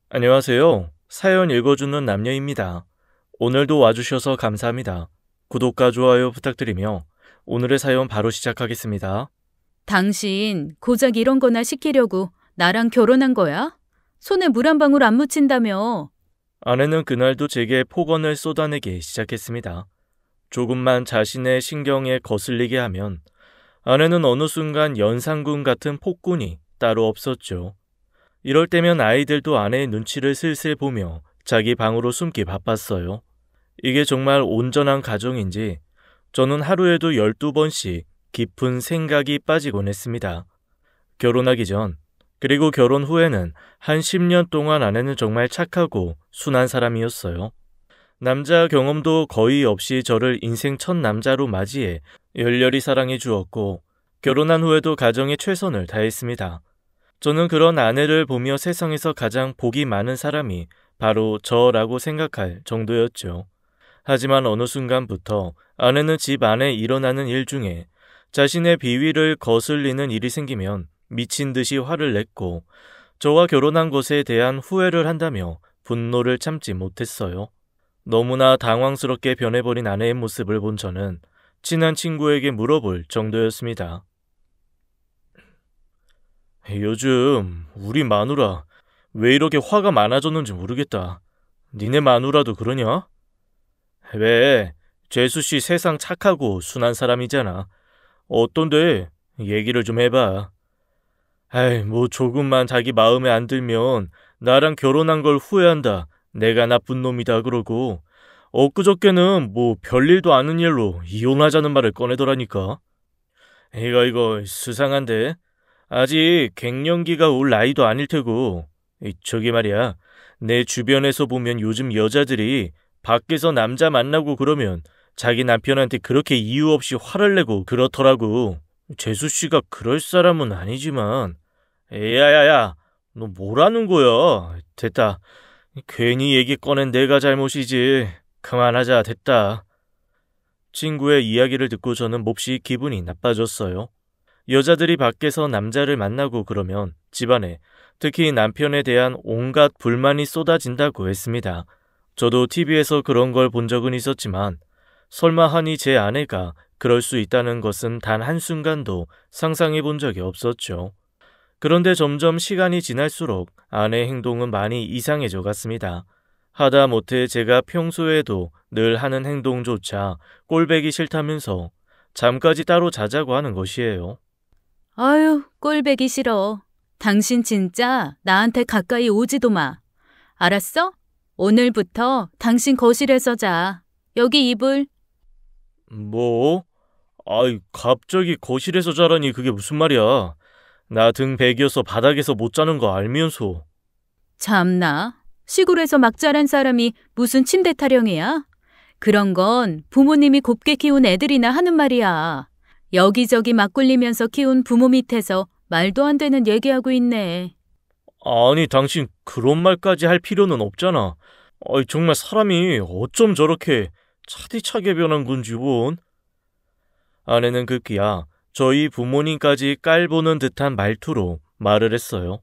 안녕하세요. 사연 읽어주는 남녀입니다. 오늘도 와주셔서 감사합니다. 구독과 좋아요 부탁드리며 오늘의 사연 바로 시작하겠습니다. 당신 고작 이런 거나 시키려고 나랑 결혼한 거야? 손에 물 한 방울 안 묻힌다며. 아내는 그날도 제게 폭언을 쏟아내기 시작했습니다. 조금만 자신의 신경에 거슬리게 하면 아내는 어느 순간 연상군 같은 폭군이 따로 없었죠. 이럴 때면 아이들도 아내의 눈치를 슬슬 보며 자기 방으로 숨기 바빴어요. 이게 정말 온전한 가정인지 저는 하루에도 12번씩 깊은 생각이 빠지곤 했습니다. 결혼하기 전, 그리고 결혼 후에는 한 10년 동안 아내는 정말 착하고 순한 사람이었어요. 남자 경험도 거의 없이 저를 인생 첫 남자로 맞이해 열렬히 사랑해 주었고, 결혼한 후에도 가정에 최선을 다했습니다. 저는 그런 아내를 보며 세상에서 가장 복이 많은 사람이 바로 저라고 생각할 정도였죠. 하지만 어느 순간부터 아내는 집 안에 일어나는 일 중에 자신의 비위를 거슬리는 일이 생기면 미친 듯이 화를 냈고, 저와 결혼한 것에 대한 후회를 한다며 분노를 참지 못했어요. 너무나 당황스럽게 변해버린 아내의 모습을 본 저는 친한 친구에게 물어볼 정도였습니다. 요즘 우리 마누라 왜 이렇게 화가 많아졌는지 모르겠다. 니네 마누라도 그러냐? 왜? 죄수씨 세상 착하고 순한 사람이잖아. 어떤데? 얘기를 좀 해봐. 아이, 뭐 조금만 자기 마음에 안 들면 나랑 결혼한 걸 후회한다. 내가 나쁜 놈이다 그러고, 엊그저께는 뭐 별일도 아닌 일로 이혼하자는 말을 꺼내더라니까. 이거 수상한데? 아직 갱년기가 올 나이도 아닐 테고. 저기 말이야, 내 주변에서 보면 요즘 여자들이 밖에서 남자 만나고 그러면 자기 남편한테 그렇게 이유 없이 화를 내고 그렇더라고. 재수씨가 그럴 사람은 아니지만. 야야야, 너 뭐라는 거야? 됐다. 괜히 얘기 꺼낸 내가 잘못이지. 그만하자, 됐다. 친구의 이야기를 듣고 저는 몹시 기분이 나빠졌어요. 여자들이 밖에서 남자를 만나고 그러면 집안에, 특히 남편에 대한 온갖 불만이 쏟아진다고 했습니다. 저도 TV에서 그런 걸 본 적은 있었지만 설마 하니 제 아내가 그럴 수 있다는 것은 단 한순간도 상상해 본 적이 없었죠. 그런데 점점 시간이 지날수록 아내의 행동은 많이 이상해져 갔습니다. 하다못해 제가 평소에도 늘 하는 행동조차 꼴배기 싫다면서 잠까지 따로 자자고 하는 것이에요. 아유, 꼴배기 싫어. 당신 진짜 나한테 가까이 오지도 마. 알았어? 오늘부터 당신 거실에서 자. 여기 이불. 뭐? 아이, 갑자기 거실에서 자라니 그게 무슨 말이야. 나 등 베겨서 바닥에서 못 자는 거 알면서. 참나. 시골에서 막 자란 사람이 무슨 침대 타령이야? 그런 건 부모님이 곱게 키운 애들이나 하는 말이야. 여기저기 막 굴리면서 키운 부모 밑에서 말도 안 되는 얘기하고 있네. 아니, 당신 그런 말까지 할 필요는 없잖아. 아이, 정말 사람이 어쩜 저렇게 차디차게 변한 건지 원. 아내는 급기야 저희 부모님까지 깔보는 듯한 말투로 말을 했어요.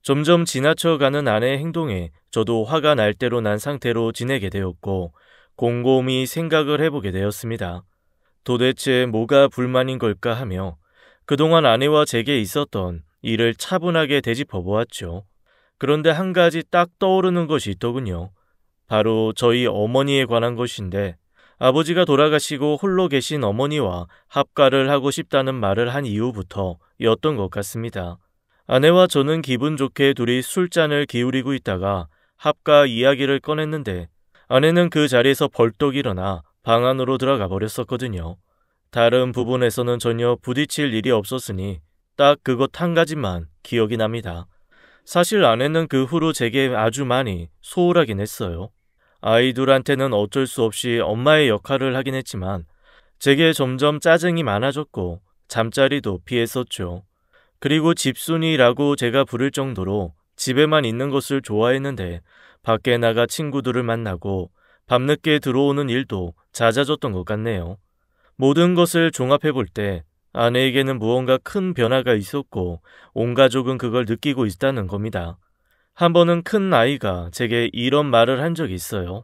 점점 지나쳐가는 아내의 행동에 저도 화가 날 대로 난 상태로 지내게 되었고, 곰곰이 생각을 해보게 되었습니다. 도대체 뭐가 불만인 걸까 하며 그동안 아내와 제게 있었던 일을 차분하게 되짚어 보았죠. 그런데 한 가지 딱 떠오르는 것이 있더군요. 바로 저희 어머니에 관한 것인데, 아버지가 돌아가시고 홀로 계신 어머니와 합가를 하고 싶다는 말을 한 이후부터였던 것 같습니다. 아내와 저는 기분 좋게 둘이 술잔을 기울이고 있다가 합가 이야기를 꺼냈는데, 아내는 그 자리에서 벌떡 일어나 방 안으로 들어가 버렸었거든요. 다른 부분에서는 전혀 부딪힐 일이 없었으니 딱 그것 한 가지만 기억이 납니다. 사실 아내는 그 후로 제게 아주 많이 소홀하긴 했어요. 아이들한테는 어쩔 수 없이 엄마의 역할을 하긴 했지만 제게 점점 짜증이 많아졌고 잠자리도 피했었죠. 그리고 집순이라고 제가 부를 정도로 집에만 있는 것을 좋아했는데 밖에 나가 친구들을 만나고 밤늦게 들어오는 일도 잦아졌던 것 같네요. 모든 것을 종합해 볼 때 아내에게는 무언가 큰 변화가 있었고 온 가족은 그걸 느끼고 있다는 겁니다. 한 번은 큰 아이가 제게 이런 말을 한 적이 있어요.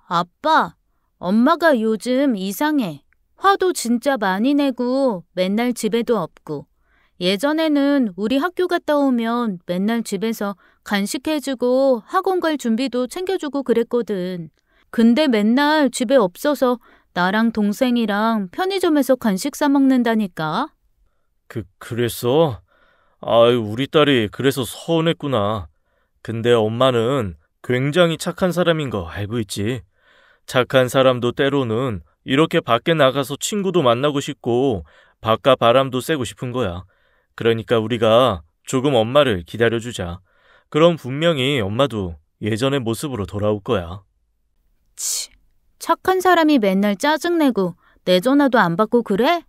아빠, 엄마가 요즘 이상해. 화도 진짜 많이 내고 맨날 집에도 없고. 예전에는 우리 학교 갔다 오면 맨날 집에서 간식 해주고 학원 갈 준비도 챙겨주고 그랬거든. 근데 맨날 집에 없어서 나랑 동생이랑 편의점에서 간식 사 먹는다니까. 그랬어? 아유, 우리 딸이 그래서 서운했구나. 근데 엄마는 굉장히 착한 사람인 거 알고 있지. 착한 사람도 때로는 이렇게 밖에 나가서 친구도 만나고 싶고 바깥 바람도 쐬고 싶은 거야. 그러니까 우리가 조금 엄마를 기다려주자. 그럼 분명히 엄마도 예전의 모습으로 돌아올 거야. 치, 착한 사람이 맨날 짜증내고 내 전화도 안 받고 그래?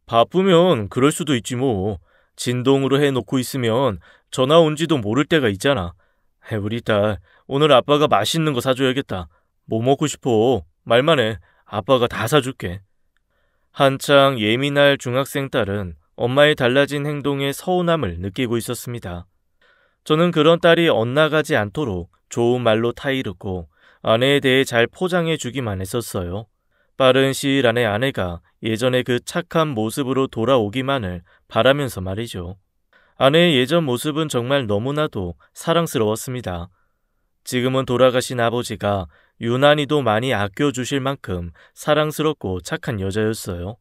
바쁘면 그럴 수도 있지 뭐. 진동으로 해놓고 있으면 전화 온지도 모를 때가 있잖아. 우리 딸, 오늘 아빠가 맛있는 거 사줘야겠다. 뭐 먹고 싶어? 말만 해. 아빠가 다 사줄게. 한창 예민할 중학생 딸은 엄마의 달라진 행동에 서운함을 느끼고 있었습니다. 저는 그런 딸이 엇나가지 않도록 좋은 말로 타이르고 아내에 대해 잘 포장해 주기만 했었어요. 빠른 시일 안에 아내가 예전의 그 착한 모습으로 돌아오기만을 바라면서 말이죠. 아내의 예전 모습은 정말 너무나도 사랑스러웠습니다. 지금은 돌아가신 아버지가 유난히도 많이 아껴주실 만큼 사랑스럽고 착한 여자였어요.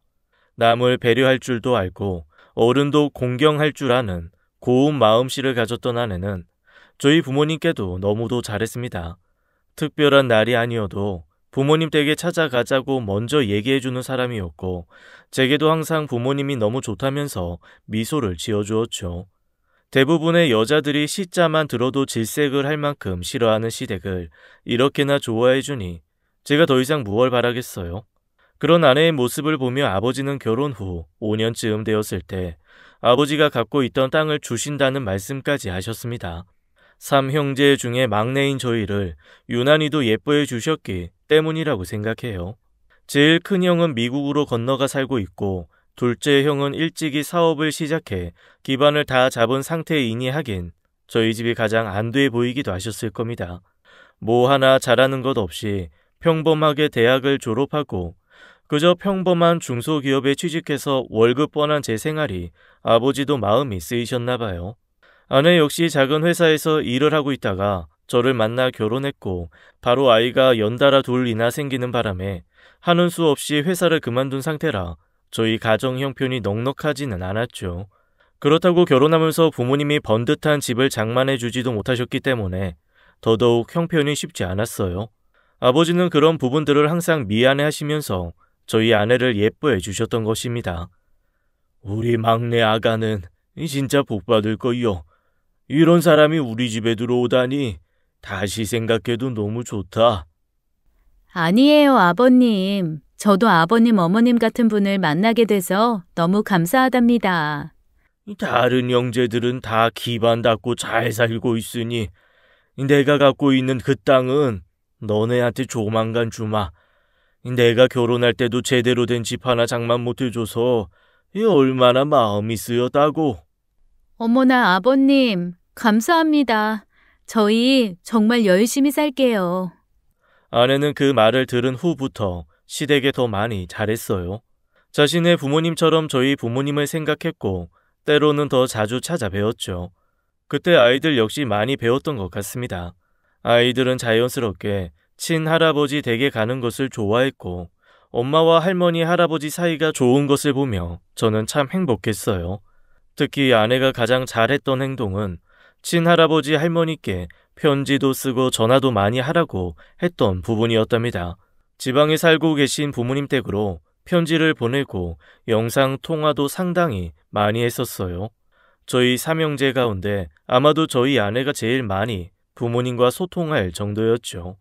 남을 배려할 줄도 알고 어른도 공경할 줄 아는 고운 마음씨를 가졌던 아내는 저희 부모님께도 너무도 잘했습니다. 특별한 날이 아니어도 부모님 댁에 찾아가자고 먼저 얘기해주는 사람이었고 제게도 항상 부모님이 너무 좋다면서 미소를 지어주었죠. 대부분의 여자들이 시자만 들어도 질색을 할 만큼 싫어하는 시댁을 이렇게나 좋아해주니 제가 더 이상 무얼 바라겠어요. 그런 아내의 모습을 보며 아버지는 결혼 후 5년쯤 되었을 때 아버지가 갖고 있던 땅을 주신다는 말씀까지 하셨습니다. 3형제 중에 막내인 저희를 유난히도 예뻐해 주셨기 때문이라고 생각해요. 제일 큰 형은 미국으로 건너가 살고 있고 둘째 형은 일찍이 사업을 시작해 기반을 다 잡은 상태이니 하긴 저희 집이 가장 안 돼 보이기도 하셨을 겁니다. 뭐 하나 잘하는 것 없이 평범하게 대학을 졸업하고 그저 평범한 중소기업에 취직해서 월급 뻔한 제 생활이 아버지도 마음이 쓰이셨나 봐요. 아내 역시 작은 회사에서 일을 하고 있다가 저를 만나 결혼했고 바로 아이가 연달아 둘이나 생기는 바람에 하는 수 없이 회사를 그만둔 상태라 저희 가정 형편이 넉넉하지는 않았죠. 그렇다고 결혼하면서 부모님이 번듯한 집을 장만해 주지도 못하셨기 때문에 더더욱 형편이 쉽지 않았어요. 아버지는 그런 부분들을 항상 미안해 하시면서 저희 아내를 예뻐해 주셨던 것입니다. 우리 막내 아가는 진짜 복받을 거요. 이런 사람이 우리 집에 들어오다니 다시 생각해도 너무 좋다. 아니에요, 아버님. 저도 아버님, 어머님 같은 분을 만나게 돼서 너무 감사하답니다. 다른 형제들은 다 기반 닦고 잘 살고 있으니 내가 갖고 있는 그 땅은 너네한테 조만간 주마. 내가 결혼할 때도 제대로 된 집 하나 장만 못 해줘서 얼마나 마음이 쓰였다고. 어머나, 아버님, 감사합니다. 저희 정말 열심히 살게요. 아내는 그 말을 들은 후부터 시댁에 더 많이 잘했어요. 자신의 부모님처럼 저희 부모님을 생각했고 때로는 더 자주 찾아뵈었죠. 그때 아이들 역시 많이 배웠던 것 같습니다. 아이들은 자연스럽게 친할아버지 댁에 가는 것을 좋아했고 엄마와 할머니, 할아버지 사이가 좋은 것을 보며 저는 참 행복했어요. 특히 아내가 가장 잘했던 행동은 친할아버지, 할머니께 편지도 쓰고 전화도 많이 하라고 했던 부분이었답니다. 지방에 살고 계신 부모님 댁으로 편지를 보내고 영상 통화도 상당히 많이 했었어요. 저희 3형제 가운데 아마도 저희 아내가 제일 많이 부모님과 소통할 정도였죠.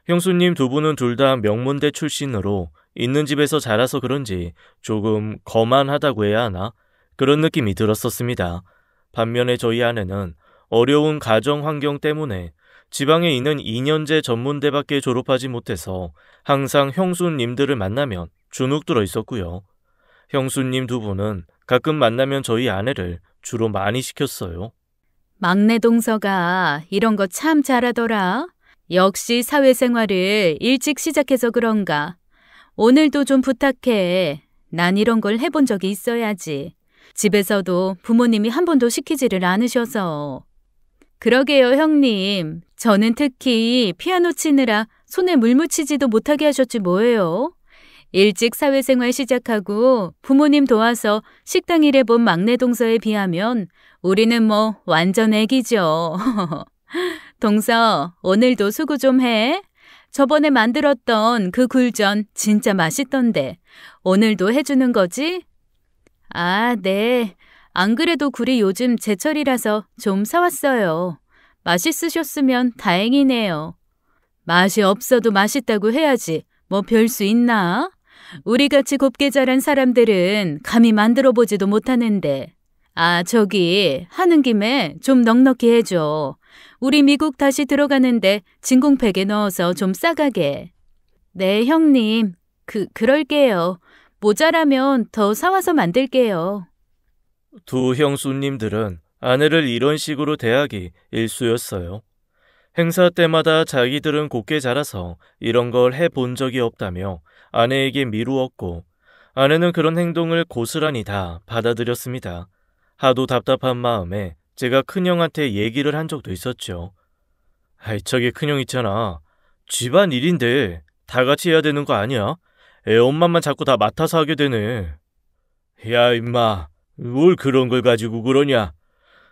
형수님 두 분은 둘 다 명문대 출신으로 있는 집에서 자라서 그런지 조금 거만하다고 해야 하나? 그런 느낌이 들었었습니다. 반면에 저희 아내는 어려운 가정 환경 때문에 지방에 있는 2년제 전문대밖에 졸업하지 못해서 항상 형수님들을 만나면 주눅 들어 있었고요. 형수님 두 분은 가끔 만나면 저희 아내를 주로 많이 시켰어요. 막내 동서가 이런 거 참 잘하더라. 역시 사회생활을 일찍 시작해서 그런가. 오늘도 좀 부탁해. 난 이런 걸 해본 적이 있어야지. 집에서도 부모님이 한 번도 시키지를 않으셔서. 그러게요, 형님. 저는 특히 피아노 치느라 손에 물 묻히지도 못하게 하셨지 뭐예요. 일찍 사회생활 시작하고 부모님 도와서 식당 일 해본 막내 동서에 비하면 우리는 뭐 완전 애기죠. 동서, 오늘도 수고 좀 해. 저번에 만들었던 그 굴전 진짜 맛있던데. 오늘도 해주는 거지? 아, 네. 안 그래도 굴이 요즘 제철이라서 좀 사왔어요. 맛있으셨으면 다행이네요. 맛이 없어도 맛있다고 해야지. 뭐 별 수 있나? 우리같이 곱게 자란 사람들은 감히 만들어 보지도 못하는데. 아, 저기 하는 김에 좀 넉넉히 해줘. 우리 미국 다시 들어가는데 진공팩에 넣어서 좀 싸가게. 네, 형님. 그럴게요. 모자라면 더 사와서 만들게요. 두 형수님들은 아내를 이런 식으로 대하기 일쑤였어요. 행사 때마다 자기들은 곱게 자라서 이런 걸 해본 적이 없다며 아내에게 미루었고, 아내는 그런 행동을 고스란히 다 받아들였습니다. 하도 답답한 마음에 제가 큰형한테 얘기를 한 적도 있었죠. 아이, 저기 큰형 있잖아. 집안 일인데 다 같이 해야 되는 거 아니야? 애 엄마만 자꾸 다 맡아서 하게 되네. 야, 임마. 뭘 그런 걸 가지고 그러냐.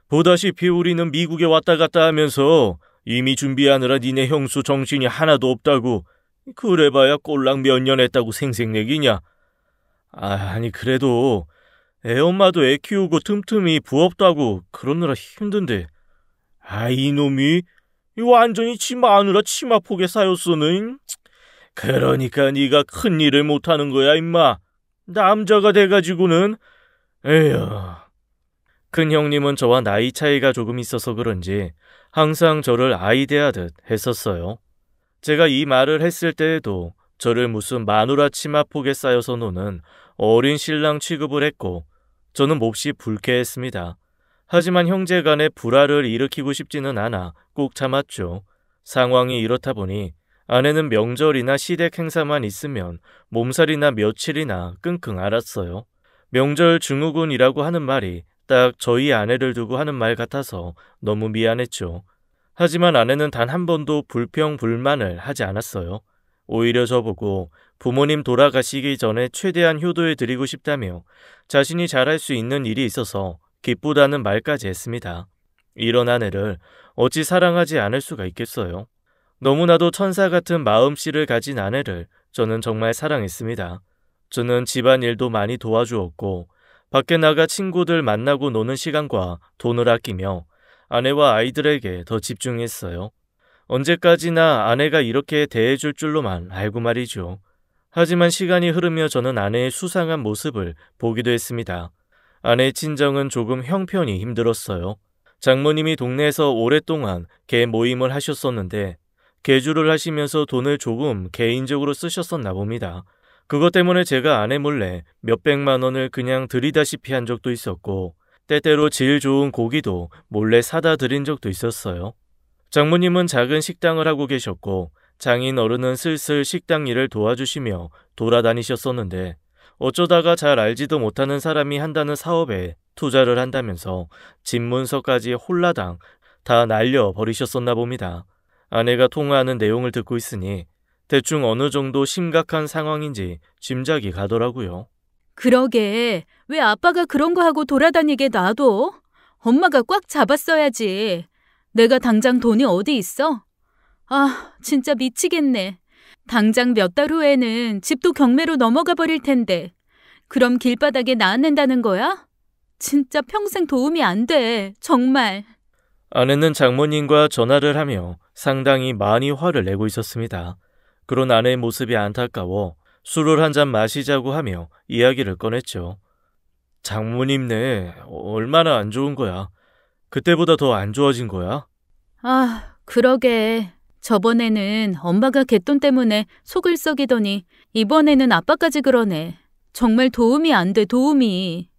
보다시피 우리는 미국에 왔다 갔다 하면서 이미 준비하느라 니네 형수 정신이 하나도 없다고. 그래봐야 꼴랑 몇 년 했다고 생색내기냐. 아니 그래도 애엄마도 애 키우고 틈틈이 부업도 하고 그러느라 힘든데. 아, 이놈이 완전히 지 마누라 치마폭에 쌓였어는. 그러니까 네가 큰일을 못하는 거야 임마. 남자가 돼가지고는. 에휴. 큰형님은 저와 나이 차이가 조금 있어서 그런지 항상 저를 아이 대하듯 했었어요. 제가 이 말을 했을 때에도 저를 무슨 마누라 치마폭에 쌓여서 노는 어린 신랑 취급을 했고 저는 몹시 불쾌했습니다. 하지만 형제간의 불화를 일으키고 싶지는 않아 꼭 참았죠. 상황이 이렇다 보니 아내는 명절이나 시댁 행사만 있으면 몸살이나 며칠이나 끙끙 앓았어요. 명절 증후군이라고 하는 말이 딱 저희 아내를 두고 하는 말 같아서 너무 미안했죠. 하지만 아내는 단 한 번도 불평 불만을 하지 않았어요. 오히려 저보고 부모님 돌아가시기 전에 최대한 효도해 드리고 싶다며 자신이 잘할 수 있는 일이 있어서 기쁘다는 말까지 했습니다. 이런 아내를 어찌 사랑하지 않을 수가 있겠어요. 너무나도 천사 같은 마음씨를 가진 아내를 저는 정말 사랑했습니다. 저는 집안일도 많이 도와주었고 밖에 나가 친구들 만나고 노는 시간과 돈을 아끼며 아내와 아이들에게 더 집중했어요. 언제까지나 아내가 이렇게 대해줄 줄로만 알고 말이죠. 하지만 시간이 흐르며 저는 아내의 수상한 모습을 보기도 했습니다. 아내의 친정은 조금 형편이 힘들었어요. 장모님이 동네에서 오랫동안 개 모임을 하셨었는데 개주를 하시면서 돈을 조금 개인적으로 쓰셨었나 봅니다. 그것 때문에 제가 아내 몰래 몇백만 원을 그냥 들이다시피 한 적도 있었고 때때로 질 좋은 고기도 몰래 사다 드린 적도 있었어요. 장모님은 작은 식당을 하고 계셨고 장인 어른은 슬슬 식당 일을 도와주시며 돌아다니셨었는데 어쩌다가 잘 알지도 못하는 사람이 한다는 사업에 투자를 한다면서 집문서까지 홀라당 다 날려버리셨었나 봅니다. 아내가 통화하는 내용을 듣고 있으니 대충 어느 정도 심각한 상황인지 짐작이 가더라고요. 그러게, 왜 아빠가 그런 거 하고 돌아다니게 놔둬? 엄마가 꽉 잡았어야지. 내가 당장 돈이 어디 있어? 아, 진짜 미치겠네. 당장 몇 달 후에는 집도 경매로 넘어가 버릴 텐데. 그럼 길바닥에 낳는다는 거야? 진짜 평생 도움이 안 돼, 정말. 아내는 장모님과 전화를 하며 상당히 많이 화를 내고 있었습니다. 그런 아내의 모습이 안타까워 술을 한 잔 마시자고 하며 이야기를 꺼냈죠. 장모님네 얼마나 안 좋은 거야. 그때보다 더 안 좋아진 거야? 아, 그러게. 저번에는 엄마가 갯돈 때문에 속을 썩이더니 이번에는 아빠까지 그러네. 정말 도움이 안 돼, 도움이.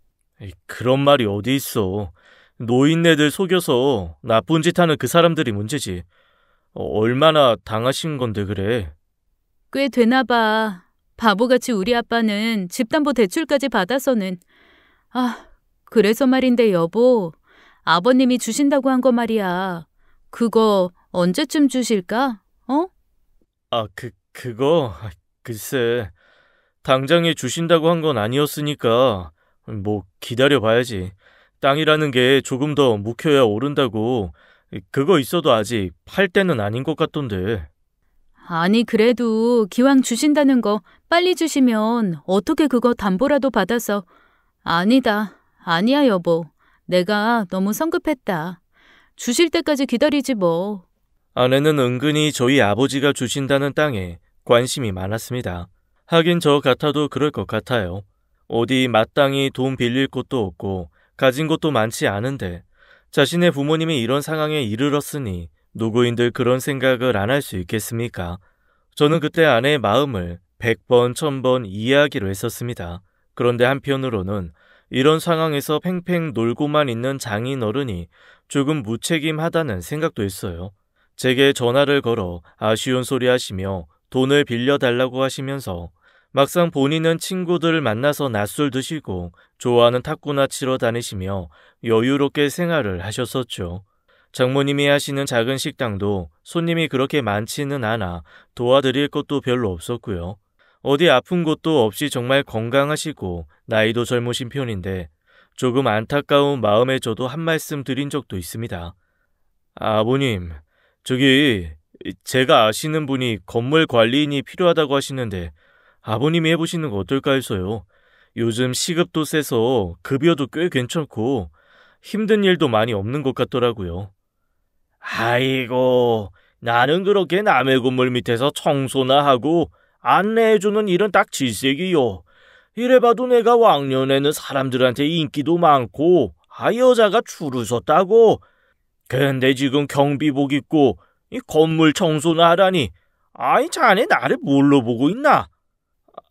그런 말이 어디 있어. 노인네들 속여서 나쁜 짓 하는 그 사람들이 문제지. 얼마나 당하신 건데 그래. 꽤 되나 봐. 바보같이 우리 아빠는 집담보 대출까지 받아서는. 그래서 말인데 여보, 아버님이 주신다고 한 거 말이야. 그거 언제쯤 주실까? 그거 글쎄 당장에 주신다고 한 건 아니었으니까 뭐 기다려봐야지. 땅이라는 게 조금 더 묵혀야 오른다고. 그거 있어도 아직 팔 때는 아닌 것 같던데. 아니 그래도 기왕 주신다는 거 빨리 주시면 어떻게 그거 담보라도 받아서. 아니야 여보. 내가 너무 성급했다. 주실 때까지 기다리지 뭐. 아내는 은근히 저희 아버지가 주신다는 땅에 관심이 많았습니다. 하긴 저 같아도 그럴 것 같아요. 어디 마땅히 돈 빌릴 곳도 없고 가진 것도 많지 않은데 자신의 부모님이 이런 상황에 이르렀으니 누구인들 그런 생각을 안 할 수 있겠습니까? 저는 그때 아내의 마음을 100번, 1000번 이해하기로 했었습니다. 그런데 한편으로는 이런 상황에서 팽팽 놀고만 있는 장인 어른이 조금 무책임하다는 생각도 했어요. 제게 전화를 걸어 아쉬운 소리 하시며 돈을 빌려달라고 하시면서 막상 본인은 친구들을 만나서 낮술 드시고 좋아하는 탁구나 치러 다니시며 여유롭게 생활을 하셨었죠. 장모님이 하시는 작은 식당도 손님이 그렇게 많지는 않아 도와드릴 것도 별로 없었고요. 어디 아픈 것도 없이 정말 건강하시고 나이도 젊으신 편인데 조금 안타까운 마음에 저도 한 말씀 드린 적도 있습니다. 아버님, 저기 제가 아시는 분이 건물 관리인이 필요하다고 하시는데 아버님이 해보시는 거 어떨까 해서요. 요즘 시급도 세서 급여도 꽤 괜찮고 힘든 일도 많이 없는 것 같더라고요. 아이고, 나는 그렇게 남의 건물 밑에서 청소나 하고 안내해주는 일은 딱 질색이요. 이래봐도 내가 왕년에는 사람들한테 인기도 많고 여자가 줄을 섰다고. 근데 지금 경비복 입고 이 건물 청소나 하라니. 자네 나를 뭘로 보고 있나?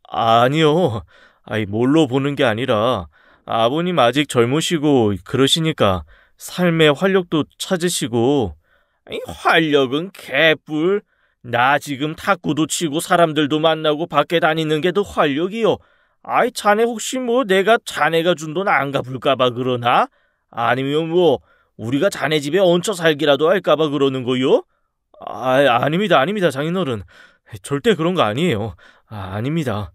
아니요. 뭘로 보는 게 아니라 아버님 아직 젊으시고 그러시니까 삶의 활력도 찾으시고. 활력은 개뿔. 나 지금 탁구도 치고 사람들도 만나고 밖에 다니는 게 더 활력이요. 자네 혹시 뭐 내가 자네가 준 돈 안 갚을까봐 그러나? 아니면 뭐 우리가 자네 집에 얹혀 살기라도 할까봐 그러는 거요? 아닙니다 장인어른. 절대 그런 거 아니에요. 아닙니다.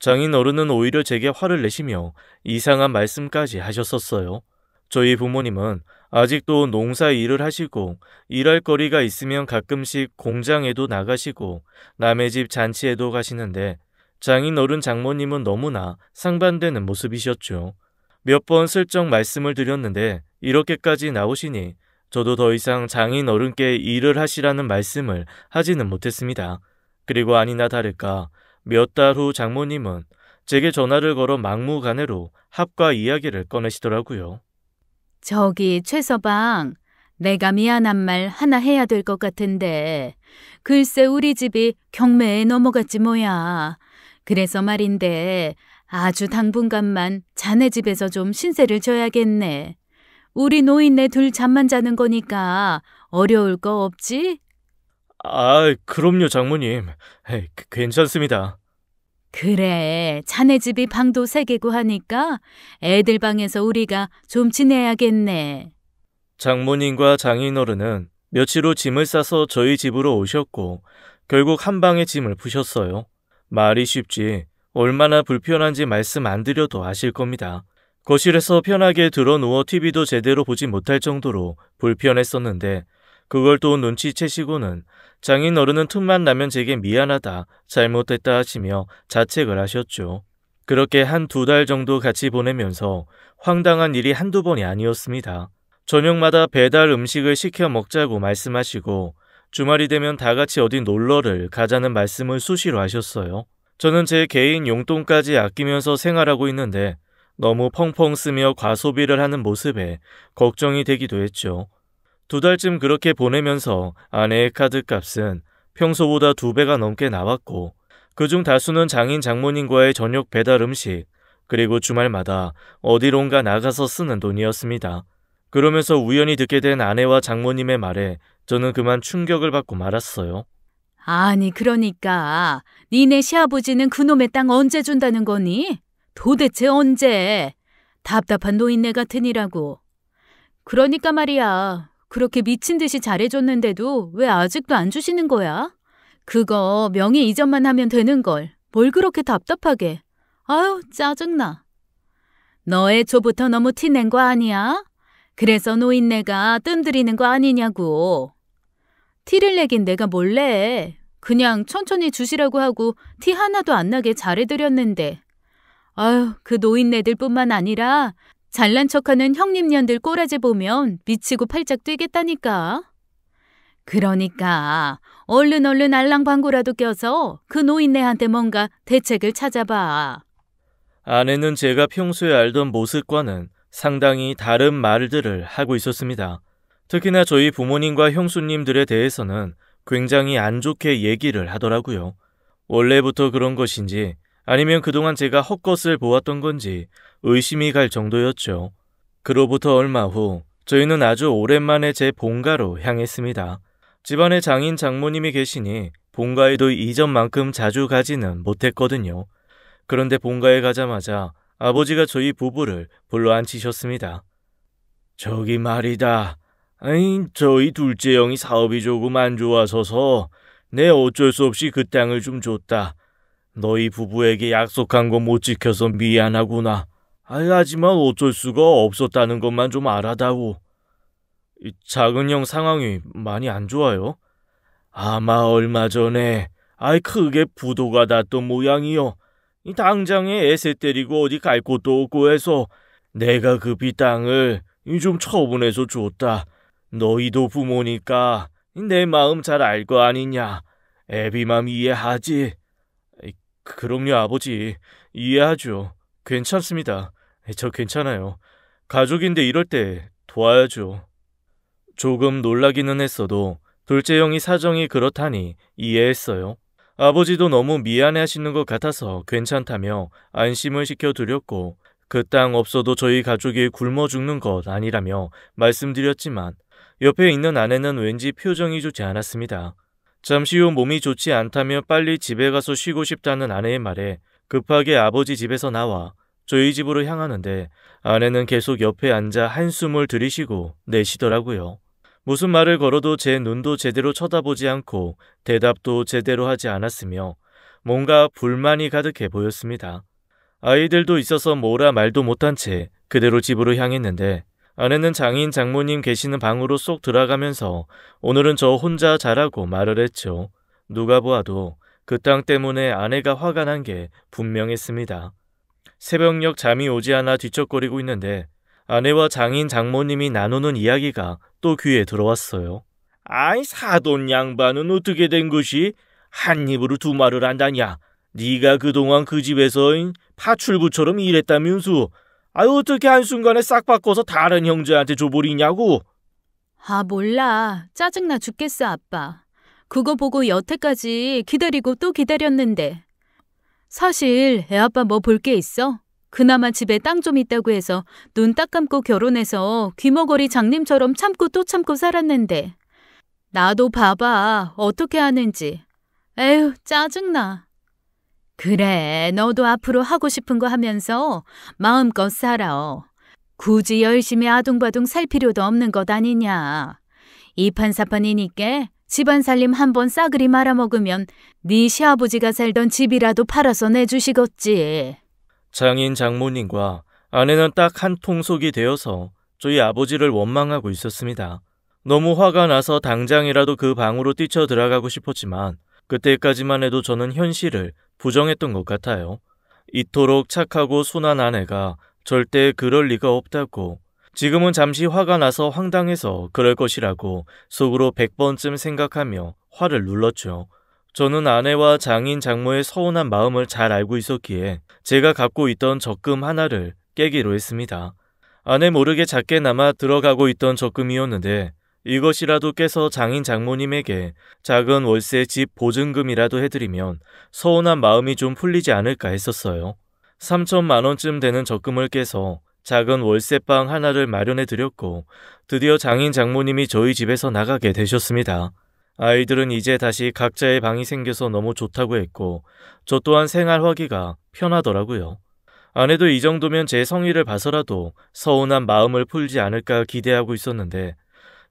장인어른은 오히려 제게 화를 내시며 이상한 말씀까지 하셨었어요. 저희 부모님은 아직도 농사 일을 하시고 일할 거리가 있으면 가끔씩 공장에도 나가시고 남의 집 잔치에도 가시는데 장인어른 장모님은 너무나 상반되는 모습이셨죠. 몇 번 슬쩍 말씀을 드렸는데 이렇게까지 나오시니 저도 더 이상 장인어른께 일을 하시라는 말씀을 하지는 못했습니다. 그리고 아니나 다를까 몇 달 후 장모님은 제게 전화를 걸어 막무가내로 합과 이야기를 꺼내시더라고요. 저기 최서방, 내가 미안한 말 하나 해야 될 것 같은데 글쎄 우리 집이 경매에 넘어갔지 뭐야. 그래서 말인데 아주 당분간만 자네 집에서 좀 신세를 져야겠네. 우리 노인네 둘 잠만 자는 거니까 어려울 거 없지? 그럼요 장모님. 괜찮습니다. 그래, 자네 집이 방도 3개고 하니까 애들 방에서 우리가 좀 지내야겠네. 장모님과 장인어른은 며칠 후 짐을 싸서 저희 집으로 오셨고 결국 한 방에 짐을 푸셨어요. 말이 쉽지 얼마나 불편한지 말씀 안 드려도 아실 겁니다. 거실에서 편하게 드러누워 TV도 제대로 보지 못할 정도로 불편했었는데 그걸 또 눈치채시고는 장인어른은 틈만 나면 제게 미안하다, 잘못했다 하시며 자책을 하셨죠. 그렇게 1-2달 정도 같이 보내면서 황당한 일이 한두 번이 아니었습니다. 저녁마다 배달 음식을 시켜 먹자고 말씀하시고 주말이 되면 다 같이 어디 놀러를 가자는 말씀을 수시로 하셨어요. 저는 제 개인 용돈까지 아끼면서 생활하고 있는데 너무 펑펑 쓰며 과소비를 하는 모습에 걱정이 되기도 했죠. 2달쯤 그렇게 보내면서 아내의 카드값은 평소보다 2배가 넘게 나왔고 그중 다수는 장인 장모님과의 저녁 배달 음식 그리고 주말마다 어디론가 나가서 쓰는 돈이었습니다. 그러면서 우연히 듣게 된 아내와 장모님의 말에 저는 그만 충격을 받고 말았어요. 아니 그러니까 니네 시아버지는 그놈의 땅 언제 준다는 거니? 도대체 언제? 답답한 노인네 같으니라고. 그러니까 말이야. 그렇게 미친 듯이 잘해줬는데도 왜 아직도 안 주시는 거야? 그거 명의 이전만 하면 되는 걸. 뭘 그렇게 답답하게. 아유 짜증나. 너 애초부터 너무 티낸 거 아니야? 그래서 노인네가 뜸들이는 거 아니냐고. 티를 내긴 내가 몰래. 그냥 천천히 주시라고 하고 티 하나도 안 나게 잘해드렸는데. 아유, 그 노인네들뿐만 아니라 잘난 척하는 형님년들 꼬라지 보면 미치고 팔짝 뛰겠다니까. 그러니까 얼른 알랑방구라도 껴서 그 노인네한테 뭔가 대책을 찾아봐. 아내는 제가 평소에 알던 모습과는 상당히 다른 말들을 하고 있었습니다. 특히나 저희 부모님과 형수님들에 대해서는 굉장히 안 좋게 얘기를 하더라고요. 원래부터 그런 것인지 아니면 그동안 제가 헛것을 보았던 건지 의심이 갈 정도였죠. 그로부터 얼마 후 저희는 아주 오랜만에 제 본가로 향했습니다. 집안에 장인 장모님이 계시니 본가에도 이전만큼 자주 가지는 못했거든요. 그런데 본가에 가자마자 아버지가 저희 부부를 불러 앉히셨습니다. 저기 말이다. 아니, 저희 둘째 형이 사업이 조금 안 좋아서서 내 어쩔 수 없이 그 땅을 좀 줬다. 너희 부부에게 약속한 거 못 지켜서 미안하구나. 하지만 어쩔 수가 없었다는 것만 좀 알아다오. 작은 형 상황이 많이 안 좋아요? 아마 얼마 전에 크게 부도가 났던 모양이요. 당장에 애새 때리고 어디 갈 곳도 없고 해서 내가 급히 땅을 좀 처분해서 줬다. 너희도 부모니까 내 마음 잘 알 거 아니냐. 애비맘 이해하지? 그럼요 아버지. 이해하죠. 괜찮습니다. 저 괜찮아요. 가족인데 이럴 때 도와야죠. 조금 놀라기는 했어도 둘째 형이 사정이 그렇다니 이해했어요. 아버지도 너무 미안해하시는 것 같아서 괜찮다며 안심을 시켜드렸고 그 땅 없어도 저희 가족이 굶어 죽는 것 아니라며 말씀드렸지만 옆에 있는 아내는 왠지 표정이 좋지 않았습니다. 잠시 후 몸이 좋지 않다며 빨리 집에 가서 쉬고 싶다는 아내의 말에 급하게 아버지 집에서 나와 저희 집으로 향하는데 아내는 계속 옆에 앉아 한숨을 들이쉬고 내쉬더라고요. 무슨 말을 걸어도 제 눈도 제대로 쳐다보지 않고 대답도 제대로 하지 않았으며 뭔가 불만이 가득해 보였습니다. 아이들도 있어서 뭐라 말도 못한 채 그대로 집으로 향했는데 아내는 장인 장모님 계시는 방으로 쏙 들어가면서 오늘은 저 혼자 자라고 말을 했죠. 누가 보아도 그 땅 때문에 아내가 화가 난 게 분명했습니다. 새벽녘 잠이 오지 않아 뒤척거리고 있는데 아내와 장인 장모님이 나누는 이야기가 또 귀에 들어왔어요. 아이 사돈 양반은 어떻게 된 것이? 한 입으로 두 말을 한다냐? 네가 그동안 그 집에서 파출부처럼 일했다면서 어떻게 한순간에 싹 바꿔서 다른 형제한테 줘버리냐고? 몰라. 짜증나 죽겠어 아빠. 그거 보고 여태까지 기다리고 또 기다렸는데. 사실 애아빠 뭐 볼 게 있어? 그나마 집에 땅 좀 있다고 해서 눈 딱 감고 결혼해서 귀머거리 장님처럼 참고 또 참고 살았는데 나도 봐봐 어떻게 하는지. 에휴 짜증나. 그래 너도 앞으로 하고 싶은 거 하면서 마음껏 살아. 굳이 열심히 아둥바둥 살 필요도 없는 것 아니냐. 이판사판이니까 집안 살림 한번 싸그리 말아먹으면 네 시아버지가 살던 집이라도 팔아서 내주시겠지. 장인 장모님과 아내는 딱 한 통속이 되어서 저희 아버지를 원망하고 있었습니다. 너무 화가 나서 당장이라도 그 방으로 뛰쳐 들어가고 싶었지만 그때까지만 해도 저는 현실을 부정했던 것 같아요. 이토록 착하고 순한 아내가 절대 그럴 리가 없다고, 지금은 잠시 화가 나서 황당해서 그럴 것이라고 속으로 100번쯤 생각하며 화를 눌렀죠. 저는 아내와 장인 장모의 서운한 마음을 잘 알고 있었기에 제가 갖고 있던 적금 하나를 깨기로 했습니다. 아내 모르게 작게나마 들어가고 있던 적금이었는데 이것이라도 깨서 장인 장모님에게 작은 월세 집 보증금이라도 해드리면 서운한 마음이 좀 풀리지 않을까 했었어요. 3천만 원쯤 되는 적금을 깨서 작은 월세방 하나를 마련해 드렸고 드디어 장인 장모님이 저희 집에서 나가게 되셨습니다. 아이들은 이제 다시 각자의 방이 생겨서 너무 좋다고 했고 저 또한 생활하기가 편하더라고요. 아내도 이 정도면 제 성의를 봐서라도 서운한 마음을 풀지 않을까 기대하고 있었는데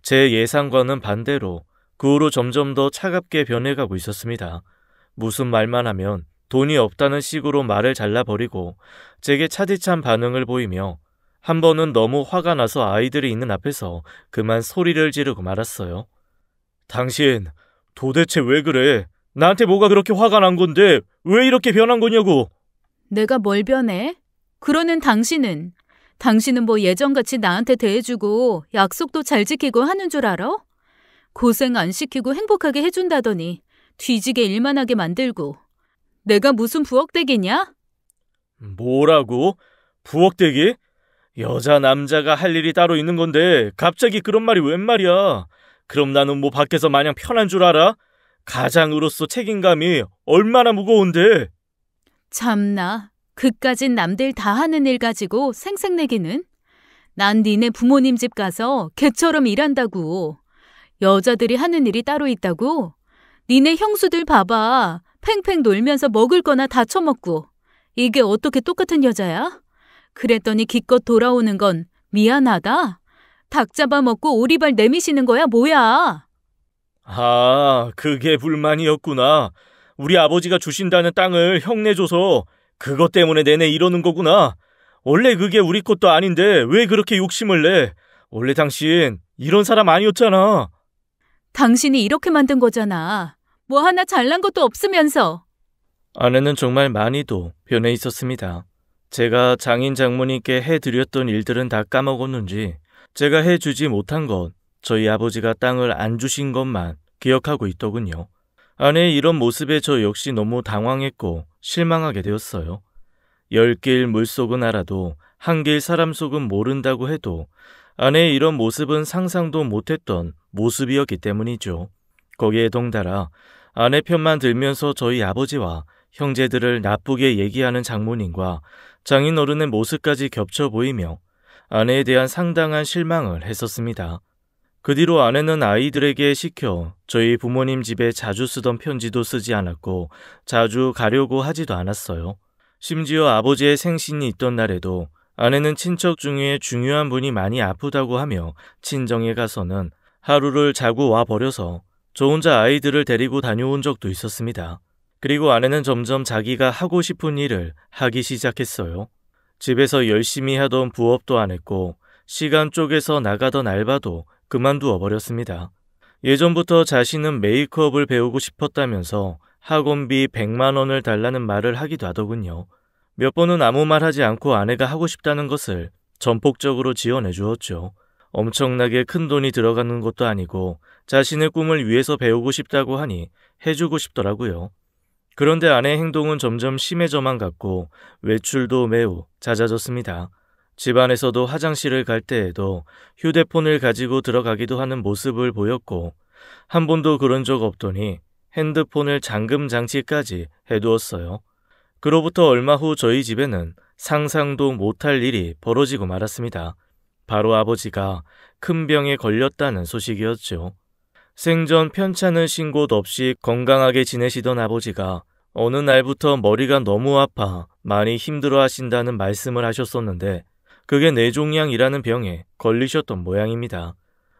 제 예상과는 반대로 그 후로 점점 더 차갑게 변해가고 있었습니다. 무슨 말만 하면 돈이 없다는 식으로 말을 잘라버리고 제게 차디찬 반응을 보이며 한 번은 너무 화가 나서 아이들이 있는 앞에서 그만 소리를 지르고 말았어요. 당신 도대체 왜 그래? 나한테 뭐가 그렇게 화가 난 건데 왜 이렇게 변한 거냐고. 내가 뭘 변해? 그러는 당신은 뭐 예전같이 나한테 대해주고 약속도 잘 지키고 하는 줄 알아? 고생 안 시키고 행복하게 해준다더니 뒤지게 일만 하게 만들고. 내가 무슨 부엌대기냐? 뭐라고? 부엌대기? 여자 남자가 할 일이 따로 있는 건데 갑자기 그런 말이 웬 말이야. 그럼 나는 뭐 밖에서 마냥 편한 줄 알아? 가장으로서 책임감이 얼마나 무거운데. 참나, 그까진 남들 다 하는 일 가지고 생색내기는? 난 니네 부모님 집 가서 개처럼 일한다고. 여자들이 하는 일이 따로 있다고? 니네 형수들 봐봐. 팽팽 놀면서 먹을 거나 다 처먹고. 이게 어떻게 똑같은 여자야? 그랬더니 기껏 돌아오는 건 미안하다. 닭 잡아먹고 오리발 내미시는 거야 뭐야? 아, 그게 불만이었구나. 우리 아버지가 주신다는 땅을 형네 줘서 그것 때문에 내내 이러는 거구나. 원래 그게 우리 것도 아닌데 왜 그렇게 욕심을 내? 원래 당신 이런 사람 아니었잖아. 당신이 이렇게 만든 거잖아. 뭐 하나 잘난 것도 없으면서. 아내는 정말 많이도 변해 있었습니다. 제가 장인 장모님께 해드렸던 일들은 다 까먹었는지 제가 해주지 못한 것, 저희 아버지가 땅을 안 주신 것만 기억하고 있더군요. 아내의 이런 모습에 저 역시 너무 당황했고 실망하게 되었어요. 10길 물속은 알아도 한 길 사람 속은 모른다고 해도 아내의 이런 모습은 상상도 못했던 모습이었기 때문이죠. 거기에 동달아 아내 편만 들면서 저희 아버지와 형제들을 나쁘게 얘기하는 장모님과 장인어른의 모습까지 겹쳐 보이며 아내에 대한 상당한 실망을 했었습니다. 그 뒤로 아내는 아이들에게 시켜 저희 부모님 집에 자주 쓰던 편지도 쓰지 않았고 자주 가려고 하지도 않았어요. 심지어 아버지의 생신이 있던 날에도 아내는 친척 중에 중요한 분이 많이 아프다고 하며 친정에 가서는 하루를 자고 와버려서 저 혼자 아이들을 데리고 다녀온 적도 있었습니다. 그리고 아내는 점점 자기가 하고 싶은 일을 하기 시작했어요. 집에서 열심히 하던 부업도 안 했고 시간 쪼개서 나가던 알바도 그만두어 버렸습니다. 예전부터 자신은 메이크업을 배우고 싶었다면서 학원비 100만 원을 달라는 말을 하기도 하더군요. 몇 번은 아무 말 하지 않고 아내가 하고 싶다는 것을 전폭적으로 지원해 주었죠. 엄청나게 큰 돈이 들어가는 것도 아니고 자신의 꿈을 위해서 배우고 싶다고 하니 해주고 싶더라고요. 그런데 아내의 행동은 점점 심해져만 갔고 외출도 매우 잦아졌습니다. 집안에서도 화장실을 갈 때에도 휴대폰을 가지고 들어가기도 하는 모습을 보였고 한 번도 그런 적 없더니 핸드폰을 잠금 장치까지 해두었어요. 그로부터 얼마 후 저희 집에는 상상도 못할 일이 벌어지고 말았습니다. 바로 아버지가 큰 병에 걸렸다는 소식이었죠. 생전 편찮은 신고 없이 건강하게 지내시던 아버지가 어느 날부터 머리가 너무 아파 많이 힘들어 하신다는 말씀을 하셨었는데 그게 뇌종양이라는 병에 걸리셨던 모양입니다.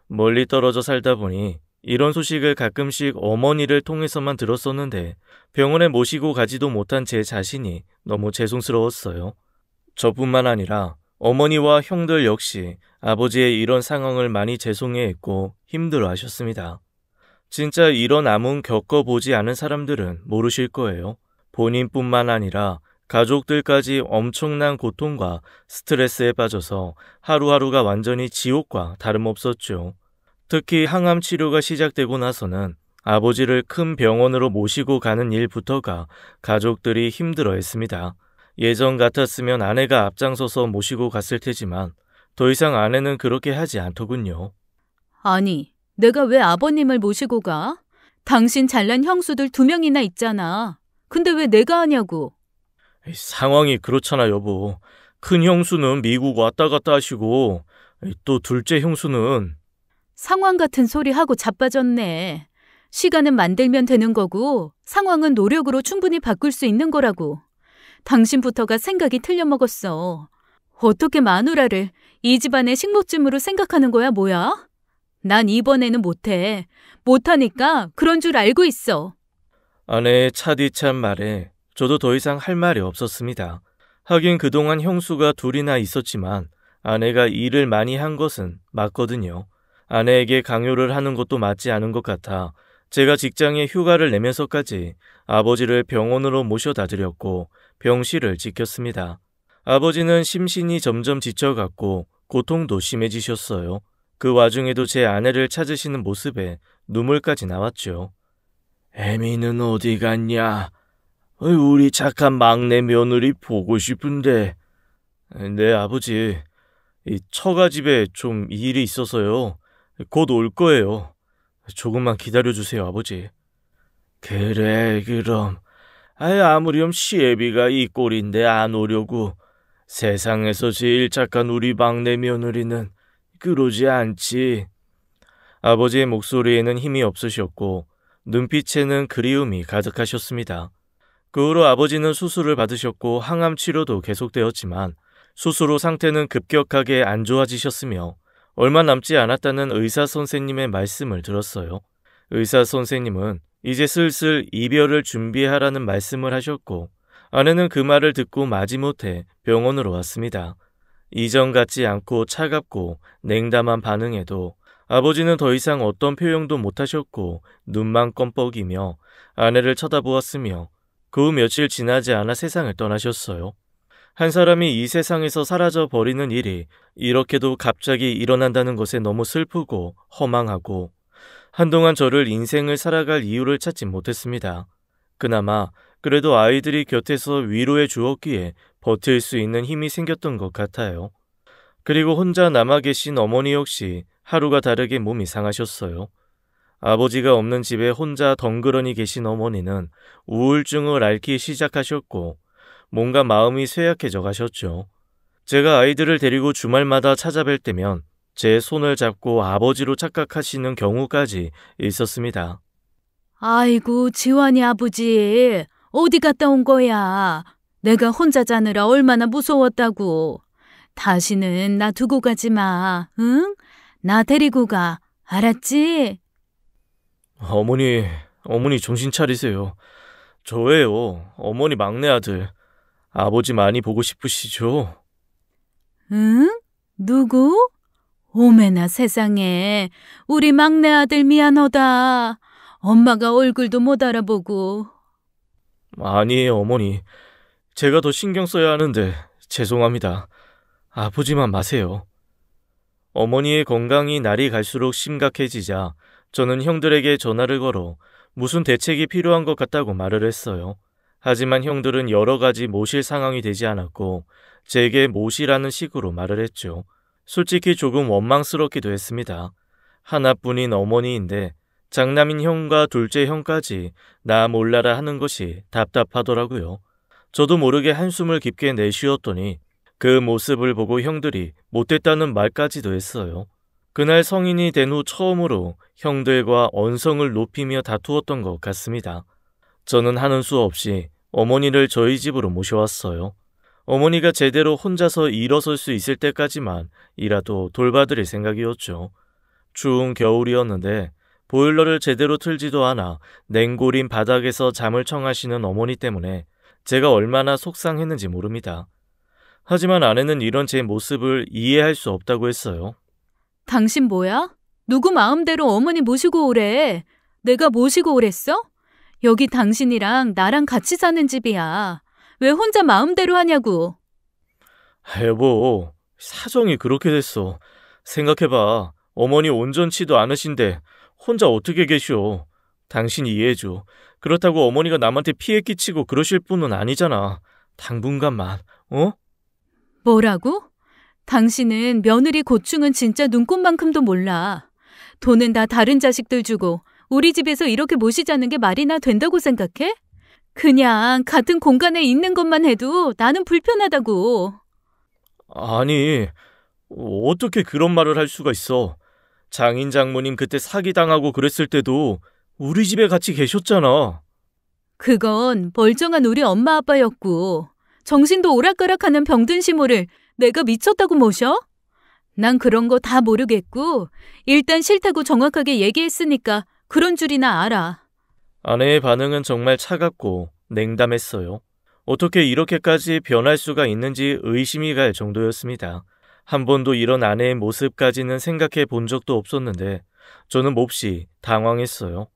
멀리 떨어져 살다 보니 이런 소식을 가끔씩 어머니를 통해서만 들었었는데 병원에 모시고 가지도 못한 제 자신이 너무 죄송스러웠어요. 저뿐만 아니라 어머니와 형들 역시 아버지의 이런 상황을 많이 죄송해했고 힘들어 하셨습니다. 진짜 이런 암은 겪어보지 않은 사람들은 모르실 거예요. 본인뿐만 아니라 가족들까지 엄청난 고통과 스트레스에 빠져서 하루하루가 완전히 지옥과 다름없었죠. 특히 항암 치료가 시작되고 나서는 아버지를 큰 병원으로 모시고 가는 일부터가 가족들이 힘들어했습니다. 예전 같았으면 아내가 앞장서서 모시고 갔을 테지만 더 이상 아내는 그렇게 하지 않더군요. 아니, 내가 왜 아버님을 모시고 가? 당신 잘난 형수들 2명이나 있잖아. 근데 왜 내가 하냐고. 상황이 그렇잖아, 여보. 큰 형수는 미국 왔다 갔다 하시고 또 둘째 형수는 상황 같은 소리 하고 자빠졌네. 시간은 만들면 되는 거고 상황은 노력으로 충분히 바꿀 수 있는 거라고. 당신부터가 생각이 틀려먹었어. 어떻게 마누라를 이 집안의 식모쯤으로 생각하는 거야, 뭐야? 난 이번에는 못해. 못하니까 그런 줄 알고 있어. 아내의 차디찬 말에 저도 더 이상 할 말이 없었습니다. 하긴 그동안 형수가 둘이나 있었지만 아내가 일을 많이 한 것은 맞거든요. 아내에게 강요를 하는 것도 맞지 않은 것 같아 제가 직장에 휴가를 내면서까지 아버지를 병원으로 모셔다 드렸고 병실을 지켰습니다. 아버지는 심신이 점점 지쳐갔고 고통도 심해지셨어요. 그 와중에도 제 아내를 찾으시는 모습에 눈물까지 나왔죠. 애미는 어디 갔냐? 우리 착한 막내 며느리 보고 싶은데. 네, 아버지. 이 처가집에 좀 일이 있어서요. 곧 올 거예요. 조금만 기다려주세요, 아버지. 그래, 그럼. 아무렴 시애비가 이 꼴인데 안 오려고. 세상에서 제일 착한 우리 막내 며느리는 그러지 않지. 아버지의 목소리에는 힘이 없으셨고 눈빛에는 그리움이 가득하셨습니다. 그 후로 아버지는 수술을 받으셨고 항암 치료도 계속되었지만 수술 후 상태는 급격하게 안 좋아지셨으며 얼마 남지 않았다는 의사 선생님의 말씀을 들었어요. 의사 선생님은 이제 슬슬 이별을 준비하라는 말씀을 하셨고 아내는 그 말을 듣고 마지못해 병원으로 왔습니다. 이전 같지 않고 차갑고 냉담한 반응에도 아버지는 더 이상 어떤 표현도 못하셨고 눈만 껌뻑이며 아내를 쳐다보았으며 그 후 며칠 지나지 않아 세상을 떠나셨어요. 한 사람이 이 세상에서 사라져 버리는 일이 이렇게도 갑자기 일어난다는 것에 너무 슬프고 허망하고 한동안 저를 인생을 살아갈 이유를 찾지 못했습니다. 그나마 그래도 아이들이 곁에서 위로해 주었기에 버틸 수 있는 힘이 생겼던 것 같아요. 그리고 혼자 남아 계신 어머니 역시 하루가 다르게 몸이 상하셨어요. 아버지가 없는 집에 혼자 덩그러니 계신 어머니는 우울증을 앓기 시작하셨고 뭔가 마음이 쇠약해져 가셨죠. 제가 아이들을 데리고 주말마다 찾아뵐 때면 제 손을 잡고 아버지로 착각하시는 경우까지 있었습니다. 아이고, 지환이 아버지. 어디 갔다 온 거야? 내가 혼자 자느라 얼마나 무서웠다고. 다시는 나 두고 가지 마. 응? 나 데리고 가. 알았지? 어머니 정신 차리세요. 저예요. 어머니 막내 아들. 아버지 많이 보고 싶으시죠? 응? 누구? 오메나 세상에. 우리 막내 아들 미안하다. 엄마가 얼굴도 못 알아보고. 아니에요, 어머니. 제가 더 신경 써야 하는데 죄송합니다. 아프지만 마세요. 어머니의 건강이 날이 갈수록 심각해지자 저는 형들에게 전화를 걸어 무슨 대책이 필요한 것 같다고 말을 했어요. 하지만 형들은 여러 가지 모실 상황이 되지 않았고 제게 모시라는 식으로 말을 했죠. 솔직히 조금 원망스럽기도 했습니다. 하나뿐인 어머니인데 장남인 형과 둘째 형까지 나 몰라라 하는 것이 답답하더라고요. 저도 모르게 한숨을 깊게 내쉬었더니 그 모습을 보고 형들이 못됐다는 말까지도 했어요. 그날 성인이 된 후 처음으로 형들과 언성을 높이며 다투었던 것 같습니다. 저는 하는 수 없이 어머니를 저희 집으로 모셔왔어요. 어머니가 제대로 혼자서 일어설 수 있을 때까지만 이라도 돌봐드릴 생각이었죠. 추운 겨울이었는데 보일러를 제대로 틀지도 않아 냉골인 바닥에서 잠을 청하시는 어머니 때문에 제가 얼마나 속상했는지 모릅니다. 하지만 아내는 이런 제 모습을 이해할 수 없다고 했어요. 당신 뭐야? 누구 마음대로 어머니 모시고 오래. 내가 모시고 오랬어? 여기 당신이랑 나랑 같이 사는 집이야. 왜 혼자 마음대로 하냐고. 여보, 사정이 그렇게 됐어. 생각해봐. 어머니 온전치도 않으신데 혼자 어떻게 계셔. 당신이 이해해줘. 그렇다고 어머니가 남한테 피해 끼치고 그러실 분은 아니잖아. 당분간만, 어? 뭐라고? 당신은 며느리 고충은 진짜 눈꽃만큼도 몰라. 돈은 다 다른 자식들 주고 우리 집에서 이렇게 모시자는 게 말이나 된다고 생각해? 그냥 같은 공간에 있는 것만 해도 나는 불편하다고. 아니, 어떻게 그런 말을 할 수가 있어? 장인 장모님 그때 사기당하고 그랬을 때도 우리 집에 같이 계셨잖아. 그건 멀쩡한 우리 엄마 아빠였고 정신도 오락가락하는 병든 시모를 내가 미쳤다고 모셔? 난 그런 거 다 모르겠고 일단 싫다고 정확하게 얘기했으니까 그런 줄이나 알아. 아내의 반응은 정말 차갑고 냉담했어요. 어떻게 이렇게까지 변할 수가 있는지 의심이 갈 정도였습니다. 한 번도 이런 아내의 모습까지는 생각해 본 적도 없었는데 저는 몹시 당황했어요.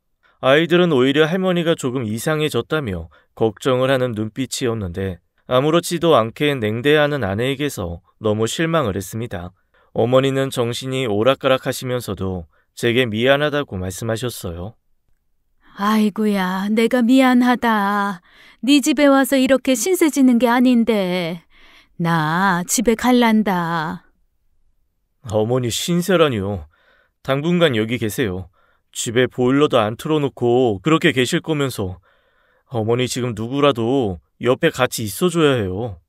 아이들은 오히려 할머니가 조금 이상해졌다며 걱정을 하는 눈빛이었는데 아무렇지도 않게 냉대하는 아내에게서 너무 실망을 했습니다. 어머니는 정신이 오락가락하시면서도 제게 미안하다고 말씀하셨어요. 아이고야, 내가 미안하다. 네 집에 와서 이렇게 신세 지는 게 아닌데. 나 집에 갈란다. 어머니 신세라니요. 당분간 여기 계세요. 집에 보일러도 안 틀어놓고 그렇게 계실 거면서 어머니 지금 누구라도 옆에 같이 있어줘야 해요.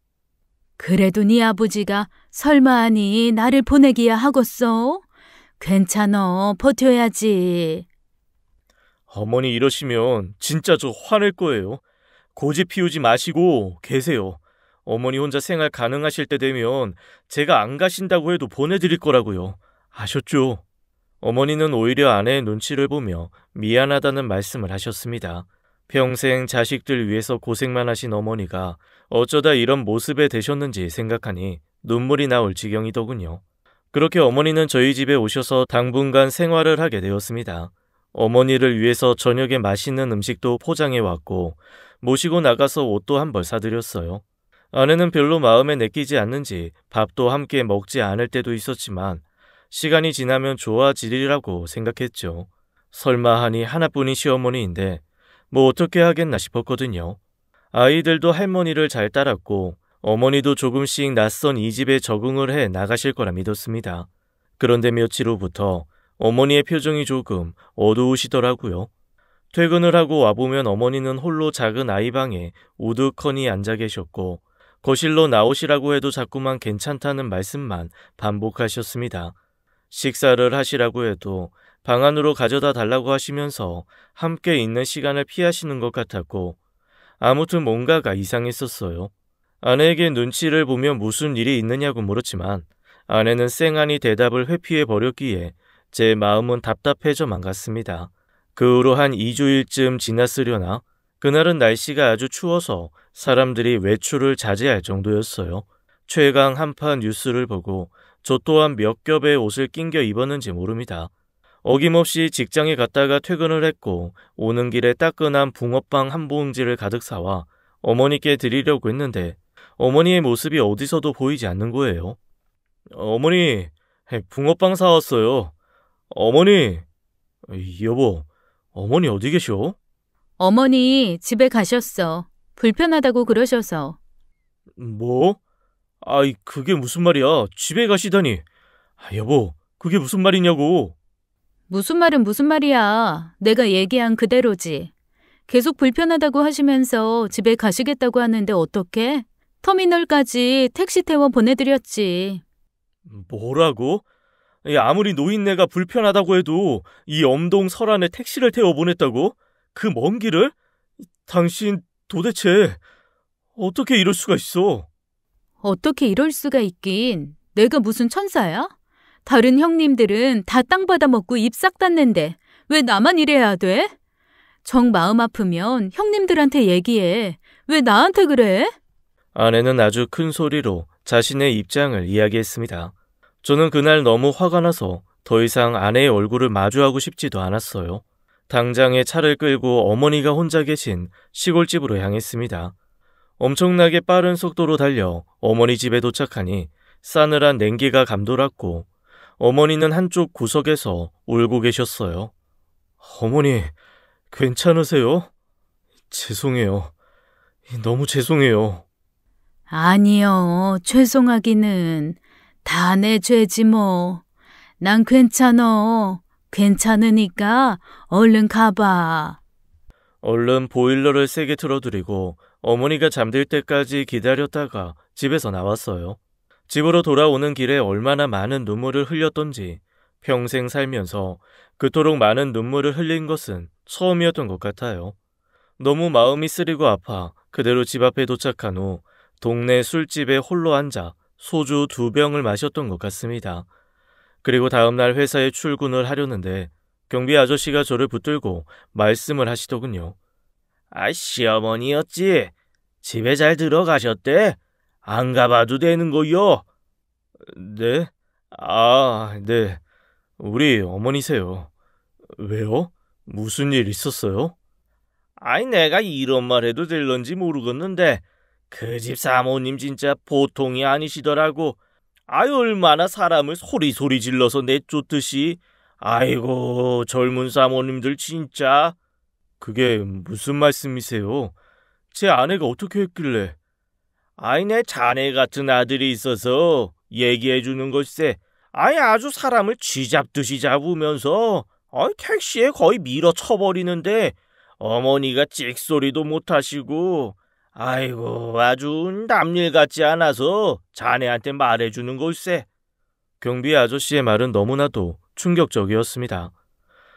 그래도 네 아버지가 설마하니 나를 보내기야 하겠어? 괜찮어, 버텨야지. 어머니 이러시면 진짜 저 화낼 거예요. 고집 피우지 마시고 계세요. 어머니 혼자 생활 가능하실 때 되면 제가 안 가신다고 해도 보내드릴 거라고요. 아셨죠? 어머니는 오히려 아내의 눈치를 보며 미안하다는 말씀을 하셨습니다. 평생 자식들 위해서 고생만 하신 어머니가 어쩌다 이런 모습에 되셨는지 생각하니 눈물이 나올 지경이더군요. 그렇게 어머니는 저희 집에 오셔서 당분간 생활을 하게 되었습니다. 어머니를 위해서 저녁에 맛있는 음식도 포장해 왔고 모시고 나가서 옷도 한 벌 사드렸어요. 아내는 별로 마음에 내키지 않는지 밥도 함께 먹지 않을 때도 있었지만 시간이 지나면 좋아지리라고 생각했죠. 설마 하니 하나뿐인 시어머니인데 뭐 어떻게 하겠나 싶었거든요. 아이들도 할머니를 잘 따랐고 어머니도 조금씩 낯선 이 집에 적응을 해 나가실 거라 믿었습니다. 그런데 며칠 후부터 어머니의 표정이 조금 어두우시더라고요. 퇴근을 하고 와보면 어머니는 홀로 작은 아이방에 우두커니 앉아 계셨고 거실로 나오시라고 해도 자꾸만 괜찮다는 말씀만 반복하셨습니다. 식사를 하시라고 해도 방 안으로 가져다 달라고 하시면서 함께 있는 시간을 피하시는 것 같았고 아무튼 뭔가가 이상했었어요. 아내에게 눈치를 보며 무슨 일이 있느냐고 물었지만 아내는 쌩하니 대답을 회피해 버렸기에 제 마음은 답답해져만 갔습니다. 그 후로 한 2주일쯤 지났으려나 그날은 날씨가 아주 추워서 사람들이 외출을 자제할 정도였어요. 최강 한파 뉴스를 보고 저 또한 몇 겹의 옷을 낑겨 입었는지 모릅니다. 어김없이 직장에 갔다가 퇴근을 했고 오는 길에 따끈한 붕어빵 한 봉지를 가득 사와 어머니께 드리려고 했는데 어머니의 모습이 어디서도 보이지 않는 거예요. 어머니, 붕어빵 사왔어요. 어머니, 여보, 어머니 어디 계셔? 어머니 집에 가셨어. 불편하다고 그러셔서. 뭐? 아이, 그게 무슨 말이야? 집에 가시다니. 여보, 그게 무슨 말이냐고. 무슨 말은 무슨 말이야. 내가 얘기한 그대로지. 계속 불편하다고 하시면서 집에 가시겠다고 하는데 어떡해? 터미널까지 택시 태워 보내드렸지. 뭐라고? 아무리 노인네가 불편하다고 해도 이 엄동 설안에 택시를 태워 보냈다고? 그 먼 길을? 당신 도대체 어떻게 이럴 수가 있어? 어떻게 이럴 수가 있긴. 내가 무슨 천사야? 다른 형님들은 다 땅 받아먹고 입 싹 닫는데 왜 나만 이래야 돼? 정 마음 아프면 형님들한테 얘기해. 왜 나한테 그래? 아내는 아주 큰 소리로 자신의 입장을 이야기했습니다. 저는 그날 너무 화가 나서 더 이상 아내의 얼굴을 마주하고 싶지도 않았어요. 당장에 차를 끌고 어머니가 혼자 계신 시골집으로 향했습니다. 엄청나게 빠른 속도로 달려 어머니 집에 도착하니 싸늘한 냉기가 감돌았고 어머니는 한쪽 구석에서 울고 계셨어요. 어머니, 괜찮으세요? 죄송해요. 너무 죄송해요. 아니요, 죄송하기는. 다 내 죄지 뭐. 난 괜찮어. 괜찮으니까 얼른 가봐. 얼른 보일러를 세게 틀어드리고 어머니가 잠들 때까지 기다렸다가 집에서 나왔어요. 집으로 돌아오는 길에 얼마나 많은 눈물을 흘렸던지 평생 살면서 그토록 많은 눈물을 흘린 것은 처음이었던 것 같아요. 너무 마음이 쓰리고 아파 그대로 집 앞에 도착한 후 동네 술집에 홀로 앉아 소주 2병을 마셨던 것 같습니다. 그리고 다음날 회사에 출근을 하려는데 경비 아저씨가 저를 붙들고 말씀을 하시더군요. 시어머니였지? 집에 잘 들어가셨대? 안 가봐도 되는 거요? 네? 네. 우리 어머니세요. 왜요? 무슨 일 있었어요? 내가 이런 말 해도 될런지 모르겠는데 그 집 사모님 진짜 보통이 아니시더라고. 얼마나 사람을 소리 질러서 내쫓듯이. 아이고, 젊은 사모님들 진짜. 그게 무슨 말씀이세요? 제 아내가 어떻게 했길래? 내 자네 같은 아들이 있어서 얘기해주는 걸세. 아주 사람을 쥐잡듯이 잡으면서 택시에 거의 밀어쳐버리는데 어머니가 찍소리도 못하시고 아이고 아주 남일 같지 않아서 자네한테 말해주는 걸세. 경비 아저씨의 말은 너무나도 충격적이었습니다.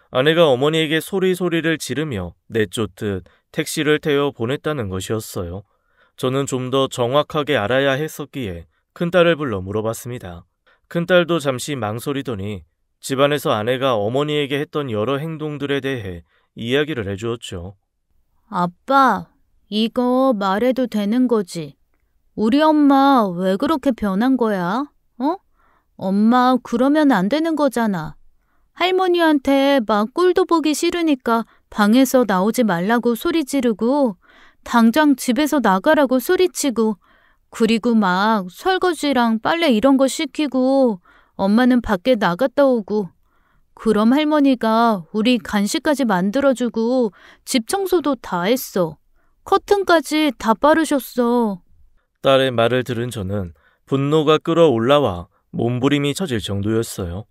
아내가 어머니에게 소리를 지르며 내쫓듯 택시를 태워 보냈다는 것이었어요. 저는 좀 더 정확하게 알아야 했었기에 큰딸을 불러 물어봤습니다. 큰딸도 잠시 망설이더니 집안에서 아내가 어머니에게 했던 여러 행동들에 대해 이야기를 해주었죠. 아빠, 이거 말해도 되는 거지? 우리 엄마 왜 그렇게 변한 거야? 엄마 그러면 안 되는 거잖아. 할머니한테 막 꼴도 보기 싫으니까 방에서 나오지 말라고 소리 지르고 당장 집에서 나가라고 소리치고 그리고 막 설거지랑 빨래 이런 거 시키고 엄마는 밖에 나갔다 오고 그럼 할머니가 우리 간식까지 만들어주고 집 청소도 다 했어. 커튼까지 다 바르셨어. 딸의 말을 들은 저는 분노가 끌어올라와 몸부림이 쳐질 정도였어요.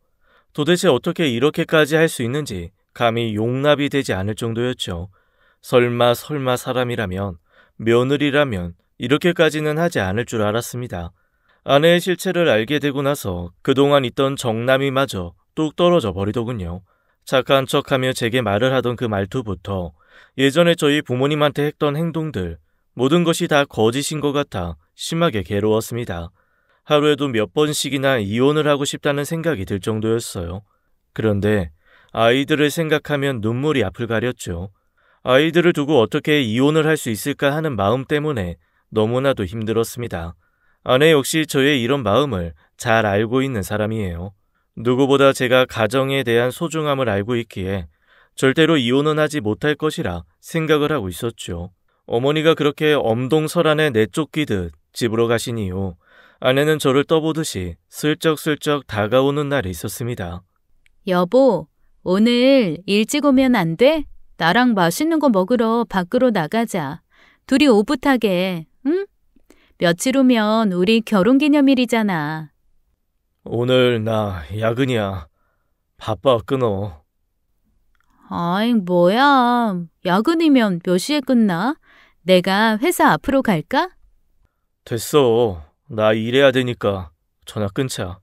도대체 어떻게 이렇게까지 할 수 있는지 감히 용납이 되지 않을 정도였죠. 설마 사람이라면, 며느리라면 이렇게까지는 하지 않을 줄 알았습니다. 아내의 실체를 알게 되고 나서 그동안 있던 정남이마저 뚝 떨어져 버리더군요. 착한 척하며 제게 말을 하던 그 말투부터 예전에 저희 부모님한테 했던 행동들, 모든 것이 다 거짓인 것 같아 심하게 괴로웠습니다. 하루에도 몇 번씩이나 이혼을 하고 싶다는 생각이 들 정도였어요. 그런데 아이들을 생각하면 눈물이 앞을 가렸죠. 아이들을 두고 어떻게 이혼을 할 수 있을까 하는 마음 때문에 너무나도 힘들었습니다. 아내 역시 저의 이런 마음을 잘 알고 있는 사람이에요. 누구보다 제가 가정에 대한 소중함을 알고 있기에 절대로 이혼은 하지 못할 것이라 생각을 하고 있었죠. 어머니가 그렇게 엄동설안에 내쫓기듯 집으로 가신 이후 아내는 저를 떠보듯이 슬쩍슬쩍 다가오는 날이 있었습니다. 여보, 오늘 일찍 오면 안 돼? 나랑 맛있는 거 먹으러 밖으로 나가자. 둘이 오붓하게, 응? 며칠 후면 우리 결혼기념일이잖아. 오늘 나 야근이야. 바빠 끊어. 뭐야. 야근이면 몇 시에 끝나? 내가 회사 앞으로 갈까? 됐어. 나 일해야 되니까 전화 끊자.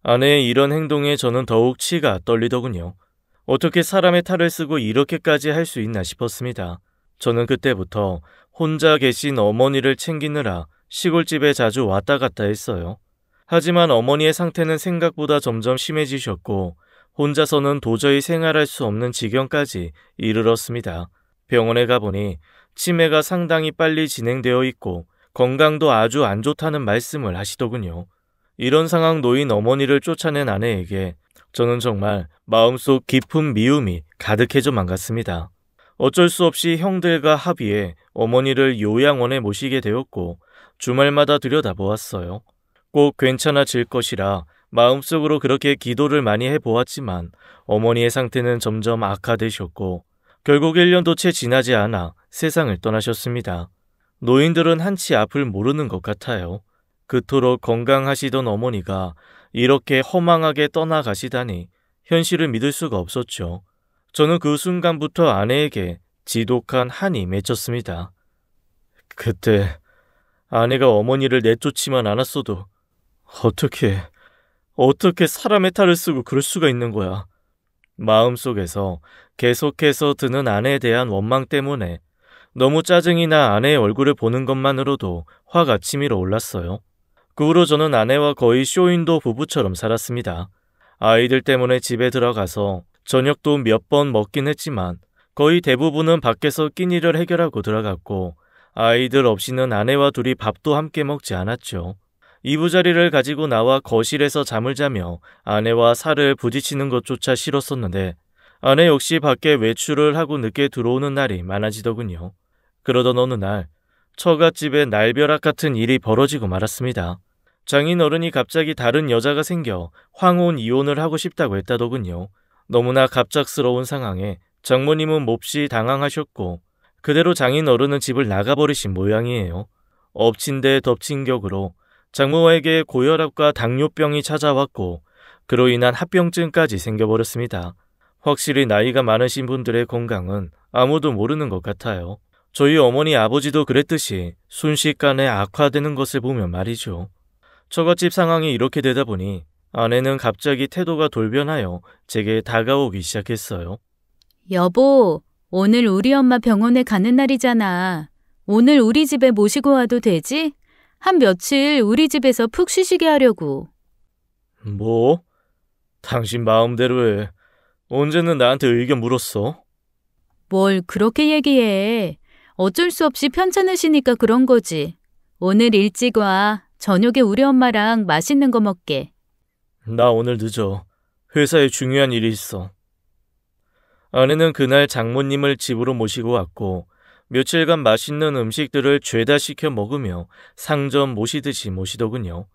아내의 이런 행동에 저는 더욱 치가 떨리더군요. 어떻게 사람의 탈을 쓰고 이렇게까지 할 수 있나 싶었습니다. 저는 그때부터 혼자 계신 어머니를 챙기느라 시골집에 자주 왔다 갔다 했어요. 하지만 어머니의 상태는 생각보다 점점 심해지셨고 혼자서는 도저히 생활할 수 없는 지경까지 이르렀습니다. 병원에 가보니 치매가 상당히 빨리 진행되어 있고 건강도 아주 안 좋다는 말씀을 하시더군요. 이런 상황 놓인 어머니를 쫓아낸 아내에게 저는 정말 마음속 깊은 미움이 가득해져만 갔습니다. 어쩔 수 없이 형들과 합의해 어머니를 요양원에 모시게 되었고 주말마다 들여다보았어요. 꼭 괜찮아질 것이라 마음속으로 그렇게 기도를 많이 해보았지만 어머니의 상태는 점점 악화되셨고 결국 1년도 채 지나지 않아 세상을 떠나셨습니다. 노인들은 한치 앞을 모르는 것 같아요. 그토록 건강하시던 어머니가 이렇게 허망하게 떠나가시다니 현실을 믿을 수가 없었죠. 저는 그 순간부터 아내에게 지독한 한이 맺혔습니다. 그때 아내가 어머니를 내쫓지만 않았어도 어떻게 사람의 탈을 쓰고 그럴 수가 있는 거야. 마음속에서 계속해서 드는 아내에 대한 원망 때문에 너무 짜증이 나 아내의 얼굴을 보는 것만으로도 화가 치밀어 올랐어요. 그 후로 저는 아내와 거의 쇼윈도 부부처럼 살았습니다. 아이들 때문에 집에 들어가서 저녁도 몇 번 먹긴 했지만 거의 대부분은 밖에서 끼니를 해결하고 들어갔고 아이들 없이는 아내와 둘이 밥도 함께 먹지 않았죠. 이부자리를 가지고 나와 거실에서 잠을 자며 아내와 살을 부딪히는 것조차 싫었었는데 아내 역시 밖에 외출을 하고 늦게 들어오는 날이 많아지더군요. 그러던 어느 날 처갓집에 날벼락 같은 일이 벌어지고 말았습니다. 장인어른이 갑자기 다른 여자가 생겨 황혼 이혼을 하고 싶다고 했다더군요. 너무나 갑작스러운 상황에 장모님은 몹시 당황하셨고 그대로 장인어른은 집을 나가버리신 모양이에요. 엎친 데 덮친 격으로 장모에게 고혈압과 당뇨병이 찾아왔고 그로 인한 합병증까지 생겨버렸습니다. 확실히 나이가 많으신 분들의 건강은 아무도 모르는 것 같아요. 저희 어머니 아버지도 그랬듯이 순식간에 악화되는 것을 보면 말이죠. 처갓집 상황이 이렇게 되다 보니 아내는 갑자기 태도가 돌변하여 제게 다가오기 시작했어요. 여보, 오늘 우리 엄마 병원에 가는 날이잖아. 오늘 우리 집에 모시고 와도 되지? 한 며칠 우리 집에서 푹 쉬시게 하려고. 뭐? 당신 마음대로 해. 언제는 나한테 의견 물었어? 뭘 그렇게 얘기해. 어쩔 수 없이 편찮으시니까 그런 거지. 오늘 일찍 와. 저녁에 우리 엄마랑 맛있는 거 먹게. 나 오늘 늦어. 회사에 중요한 일이 있어. 아내는 그날 장모님을 집으로 모시고 왔고 며칠간 맛있는 음식들을 죄다 시켜 먹으며 상점 모시듯이 모시더군요.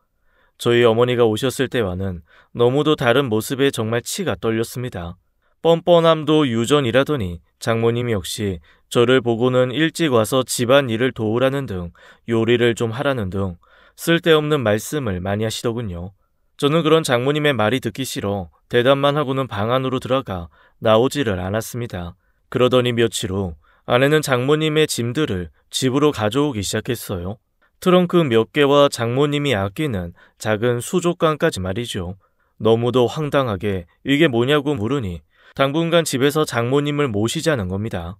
저희 어머니가 오셨을 때와는 너무도 다른 모습에 정말 치가 떨렸습니다. 뻔뻔함도 유전이라더니 장모님 역시 저를 보고는 일찍 와서 집안일을 도우라는 등 요리를 좀 하라는 등 쓸데없는 말씀을 많이 하시더군요. 저는 그런 장모님의 말이 듣기 싫어 대답만 하고는 방 안으로 들어가 나오지를 않았습니다. 그러더니 며칠 후 아내는 장모님의 짐들을 집으로 가져오기 시작했어요. 트렁크 몇 개와 장모님이 아끼는 작은 수족관까지 말이죠. 너무도 황당하게 이게 뭐냐고 물으니 당분간 집에서 장모님을 모시자는 겁니다.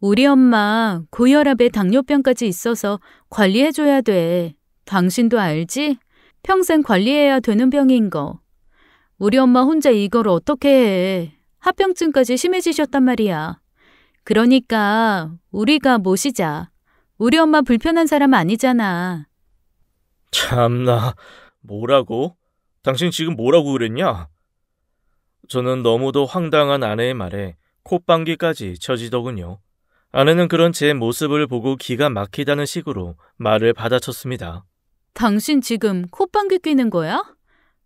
우리 엄마 고혈압에 당뇨병까지 있어서 관리해줘야 돼. 당신도 알지? 평생 관리해야 되는 병인 거. 우리 엄마 혼자 이걸 어떻게 해. 합병증까지 심해지셨단 말이야. 그러니까 우리가 모시자. 우리 엄마 불편한 사람 아니잖아. 참나, 뭐라고? 당신 지금 뭐라고 그랬냐? 저는 너무도 황당한 아내의 말에 콧방귀까지 쳐지더군요. 아내는 그런 제 모습을 보고 기가 막히다는 식으로 말을 받아쳤습니다. 당신 지금 콧방귀 뀌는 거야?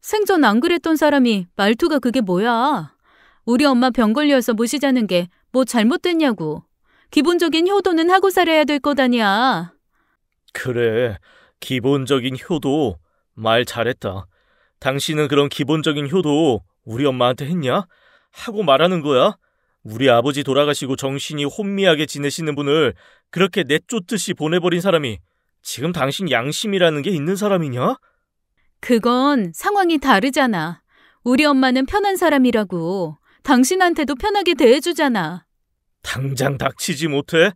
생전 안 그랬던 사람이 말투가 그게 뭐야? 우리 엄마 병 걸려서 모시자는 게 뭐 잘못됐냐고. 기본적인 효도는 하고 살아야 될 거다냐. 그래, 기본적인 효도. 말 잘했다. 당신은 그런 기본적인 효도 우리 엄마한테 했냐? 하고 말하는 거야? 우리 아버지 돌아가시고 정신이 혼미하게 지내시는 분을 그렇게 내쫓듯이 보내버린 사람이 지금 당신 양심이라는 게 있는 사람이냐? 그건 상황이 다르잖아. 우리 엄마는 편한 사람이라고. 당신한테도 편하게 대해주잖아. 당장 닥치지 못해?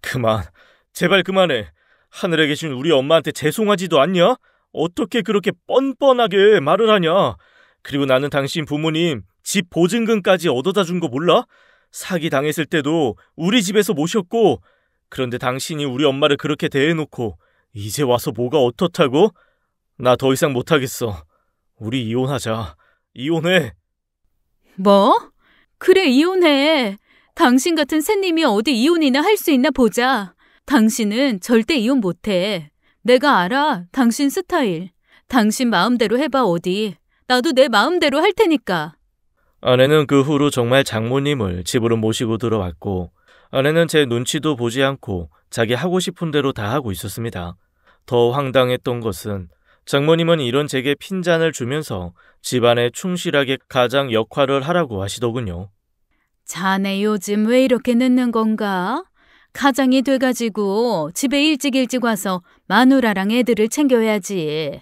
그만. 제발 그만해. 하늘에 계신 우리 엄마한테 죄송하지도 않냐? 어떻게 그렇게 뻔뻔하게 말을 하냐? 그리고 나는 당신 부모님 집 보증금까지 얻어다 준 거 몰라? 사기 당했을 때도 우리 집에서 모셨고, 그런데 당신이 우리 엄마를 그렇게 대해놓고 이제 와서 뭐가 어떻다고? 나 더 이상 못하겠어. 우리 이혼하자. 이혼해. 뭐? 그래, 이혼해. 당신 같은 새님이 어디 이혼이나 할 수 있나 보자. 당신은 절대 이혼 못해. 내가 알아, 당신 스타일. 당신 마음대로 해봐, 어디. 나도 내 마음대로 할 테니까. 아내는 그 후로 정말 장모님을 집으로 모시고 들어왔고, 아내는 제 눈치도 보지 않고 자기 하고 싶은 대로 다 하고 있었습니다. 더 황당했던 것은 장모님은 이런 제게 핀잔을 주면서 집안에 충실하게 가장 역할을 하라고 하시더군요. 자네 요즘 왜 이렇게 늦는 건가? 가장이 돼가지고 집에 일찍 와서 마누라랑 애들을 챙겨야지.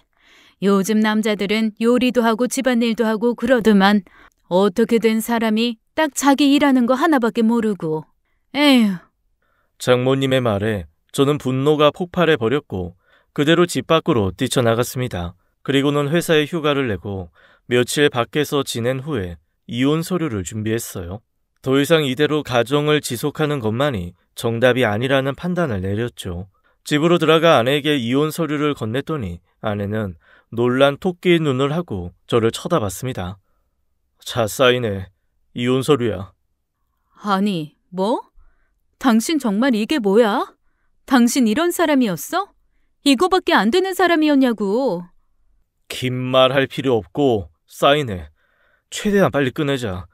요즘 남자들은 요리도 하고 집안일도 하고 그러더만 어떻게 된 사람이 딱 자기 일하는 거 하나밖에 모르고. 에휴. 장모님의 말에 저는 분노가 폭발해 버렸고 그대로 집 밖으로 뛰쳐나갔습니다. 그리고는 회사에 휴가를 내고 며칠 밖에서 지낸 후에 이혼 서류를 준비했어요. 더 이상 이대로 가정을 지속하는 것만이 정답이 아니라는 판단을 내렸죠. 집으로 들어가 아내에게 이혼 서류를 건넸더니 아내는 놀란 토끼 눈을 하고 저를 쳐다봤습니다. 자, 사인해. 이혼 서류야. 아니, 뭐? 당신 정말 이게 뭐야? 당신 이런 사람이었어? 이거밖에 안 되는 사람이었냐고. 긴 말 할 필요 없고 사인해. 최대한 빨리 끝내자.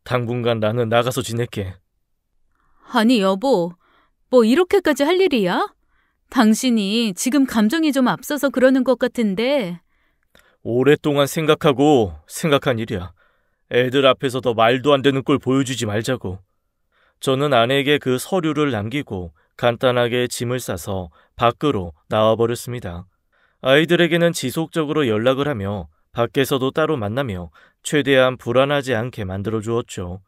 당분간 나는 나가서 지낼게. 아니, 여보. 뭐 이렇게까지 할 일이야? 당신이 지금 감정이 좀 앞서서 그러는 것 같은데. 오랫동안 생각한 일이야. 애들 앞에서 더 말도 안 되는 꼴 보여주지 말자고. 저는 아내에게 그 서류를 남기고 간단하게 짐을 싸서 밖으로 나와버렸습니다. 아이들에게는 지속적으로 연락을 하며 밖에서도 따로 만나며 최대한 불안하지 않게 만들어주었죠.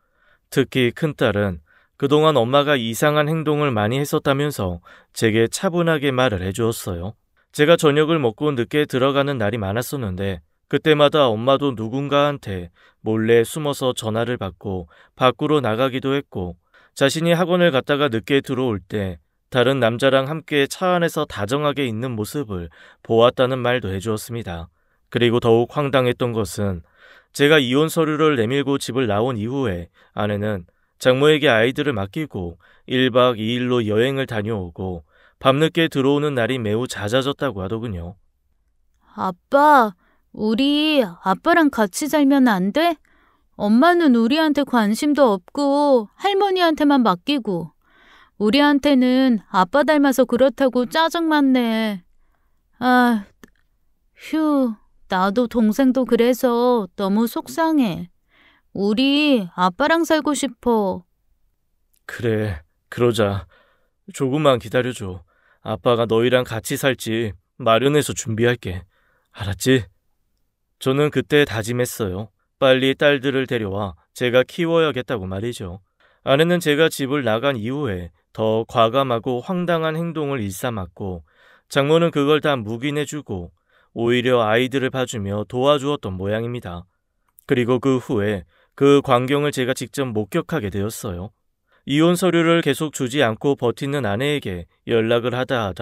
특히 큰딸은 그동안 엄마가 이상한 행동을 많이 했었다면서 제게 차분하게 말을 해주었어요. 제가 저녁을 먹고 늦게 들어가는 날이 많았었는데 그때마다 엄마도 누군가한테 몰래 숨어서 전화를 받고 밖으로 나가기도 했고 자신이 학원을 갔다가 늦게 들어올 때 다른 남자랑 함께 차 안에서 다정하게 있는 모습을 보았다는 말도 해주었습니다. 그리고 더욱 황당했던 것은 제가 이혼 서류를 내밀고 집을 나온 이후에 아내는 장모에게 아이들을 맡기고 1박 2일로 여행을 다녀오고 밤늦게 들어오는 날이 매우 잦아졌다고 하더군요. 아빠, 우리 아빠랑 같이 살면 안 돼? 엄마는 우리한테 관심도 없고 할머니한테만 맡기고 우리한테는 아빠 닮아서 그렇다고 짜증만 내. 아, 휴, 나도 동생도 그래서 너무 속상해. 우리 아빠랑 살고 싶어. 그래, 그러자. 조금만 기다려줘. 아빠가 너희랑 같이 살지 마련해서 준비할게. 알았지? 저는 그때 다짐했어요. 빨리 딸들을 데려와 제가 키워야겠다고 말이죠. 아내는 제가 집을 나간 이후에 더 과감하고 황당한 행동을 일삼았고 장모는 그걸 다 묵인해주고 오히려 아이들을 봐주며 도와주었던 모양입니다. 그리고 그 후에 그 광경을 제가 직접 목격하게 되었어요. 이혼 서류를 계속 주지 않고 버티는 아내에게 연락을 하다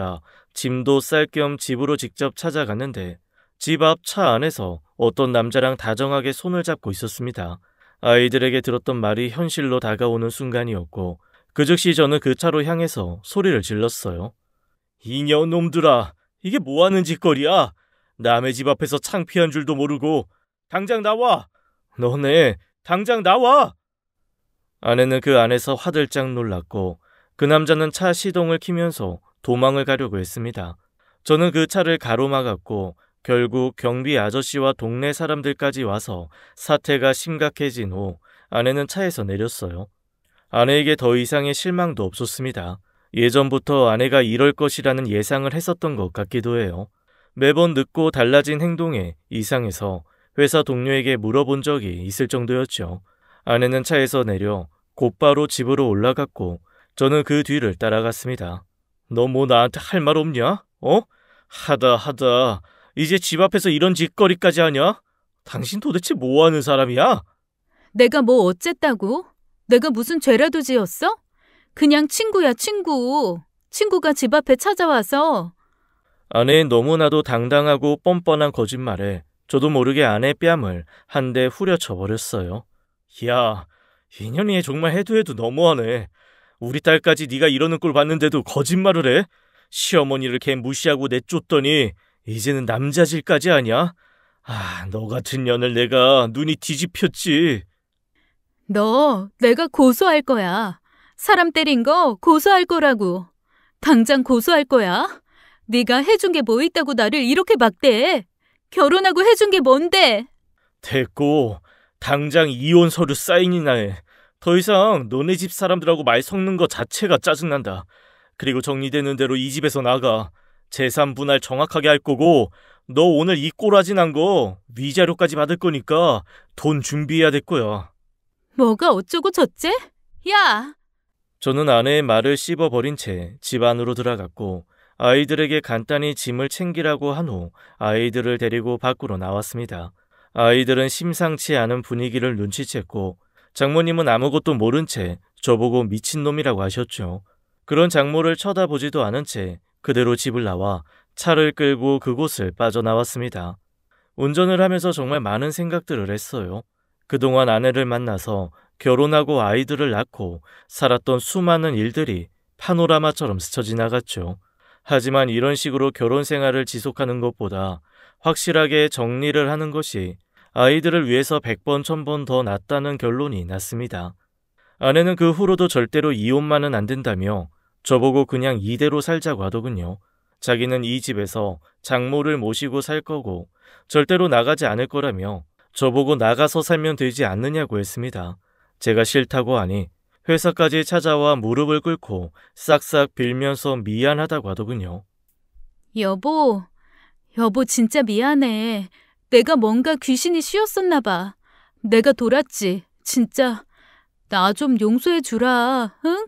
짐도 쌀 겸 집으로 직접 찾아갔는데 집 앞 차 안에서 어떤 남자랑 다정하게 손을 잡고 있었습니다. 아이들에게 들었던 말이 현실로 다가오는 순간이었고 그 즉시 저는 그 차로 향해서 소리를 질렀어요. 이년놈들아, 이게 뭐하는 짓거리야? 남의 집 앞에서 창피한 줄도 모르고 당장 나와! 너네 당장 나와! 아내는 그 안에서 화들짝 놀랐고 그 남자는 차 시동을 켜면서 도망을 가려고 했습니다. 저는 그 차를 가로막았고 결국 경비 아저씨와 동네 사람들까지 와서 사태가 심각해진 후 아내는 차에서 내렸어요. 아내에게 더 이상의 실망도 없었습니다. 예전부터 아내가 이럴 것이라는 예상을 했었던 것 같기도 해요. 매번 늦고 달라진 행동에 이상해서 회사 동료에게 물어본 적이 있을 정도였죠. 아내는 차에서 내려 곧바로 집으로 올라갔고 저는 그 뒤를 따라갔습니다. 너 뭐 나한테 할 말 없냐? 하다 이제 집 앞에서 이런 짓거리까지 하냐? 당신 도대체 뭐 하는 사람이야? 내가 뭐 어쨌다고? 내가 무슨 죄라도 지었어? 그냥 친구야, 친구. 친구가 집 앞에 찾아와서. 아내의 너무나도 당당하고 뻔뻔한 거짓말에 저도 모르게 아내 뺨을 한 대 후려쳐 버렸어요. 야, 인연이 정말 해도 너무하네. 우리 딸까지 네가 이러는 꼴 봤는데도 거짓말을 해? 시어머니를 걔 무시하고 내쫓더니 이제는 남자질까지 하냐? 너 같은 년을 내가 눈이 뒤집혔지. 너 내가 고소할 거야. 사람 때린 거 고소할 거라고. 당장 고소할 거야. 네가 해준 게 뭐 있다고 나를 이렇게 막대해. 결혼하고 해준 게 뭔데? 됐고 당장 이혼 서류 사인이나 해. 더 이상 너네 집 사람들하고 말 섞는 거 자체가 짜증난다. 그리고 정리되는 대로 이 집에서 나가. 재산 분할 정확하게 할 거고 너 오늘 이 꼬라지 난 거 위자료까지 받을 거니까 돈 준비해야 될 거야. 뭐가 어쩌고 저째? 야! 저는 아내의 말을 씹어버린 채 집 안으로 들어갔고 아이들에게 간단히 짐을 챙기라고 한 후 아이들을 데리고 밖으로 나왔습니다. 아이들은 심상치 않은 분위기를 눈치챘고 장모님은 아무것도 모른 채 저보고 미친놈이라고 하셨죠. 그런 장모를 쳐다보지도 않은 채 그대로 집을 나와 차를 끌고 그곳을 빠져나왔습니다. 운전을 하면서 정말 많은 생각들을 했어요. 그동안 아내를 만나서 결혼하고 아이들을 낳고 살았던 수많은 일들이 파노라마처럼 스쳐 지나갔죠. 하지만 이런 식으로 결혼 생활을 지속하는 것보다 확실하게 정리를 하는 것이 아이들을 위해서 100번, 1000번 더 낫다는 결론이 났습니다. 아내는 그 후로도 절대로 이혼만은 안 된다며 저보고 그냥 이대로 살자고 하더군요. 자기는 이 집에서 장모를 모시고 살 거고 절대로 나가지 않을 거라며 저보고 나가서 살면 되지 않느냐고 했습니다. 제가 싫다고 하니 회사까지 찾아와 무릎을 꿇고 싹싹 빌면서 미안하다고 하더군요. 여보 진짜 미안해. 내가 뭔가 귀신이 씌었었나 봐. 내가 돌았지. 진짜 나 좀 용서해 주라. 응?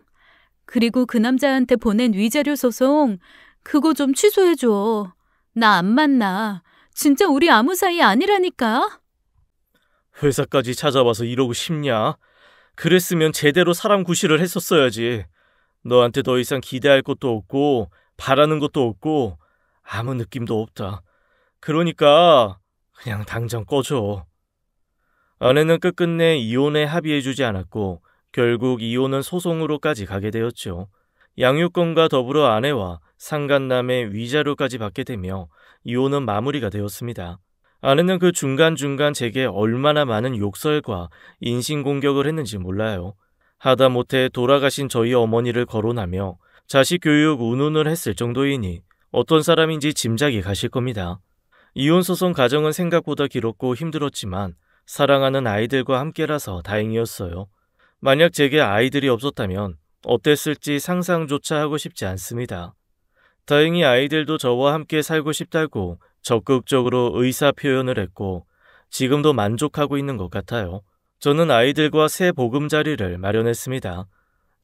그리고 그 남자한테 보낸 위자료 소송 그거 좀 취소해 줘. 나 안 만나. 진짜 우리 아무 사이 아니라니까. 회사까지 찾아와서 이러고 싶냐? 그랬으면 제대로 사람 구실을 했었어야지. 너한테 더 이상 기대할 것도 없고 바라는 것도 없고 아무 느낌도 없다. 그러니까 그냥 당장 꺼줘. 아내는 끝끝내 이혼에 합의해주지 않았고 결국 이혼은 소송으로까지 가게 되었죠. 양육권과 더불어 아내와 상간남의 위자료까지 받게 되며 이혼은 마무리가 되었습니다. 아내는 그 중간중간 제게 얼마나 많은 욕설과 인신공격을 했는지 몰라요. 하다못해 돌아가신 저희 어머니를 거론하며 자식 교육 운운을 했을 정도이니 어떤 사람인지 짐작이 가실 겁니다. 이혼소송 과정은 생각보다 길었고 힘들었지만 사랑하는 아이들과 함께라서 다행이었어요. 만약 제게 아이들이 없었다면 어땠을지 상상조차 하고 싶지 않습니다. 다행히 아이들도 저와 함께 살고 싶다고 적극적으로 의사 표현을 했고 지금도 만족하고 있는 것 같아요. 저는 아이들과 새 보금자리를 마련했습니다.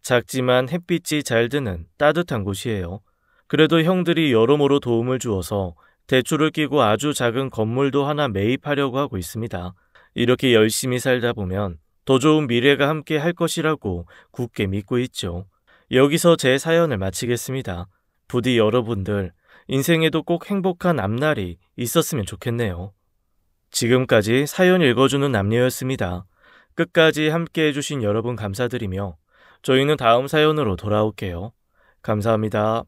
작지만 햇빛이 잘 드는 따뜻한 곳이에요. 그래도 형들이 여러모로 도움을 주어서 대출을 끼고 아주 작은 건물도 하나 매입하려고 하고 있습니다. 이렇게 열심히 살다 보면 더 좋은 미래가 함께 할 것이라고 굳게 믿고 있죠. 여기서 제 사연을 마치겠습니다. 부디 여러분들 인생에도 꼭 행복한 앞날이 있었으면 좋겠네요. 지금까지 사연 읽어주는 남녀였습니다. 끝까지 함께 해주신 여러분 감사드리며 저희는 다음 사연으로 돌아올게요. 감사합니다.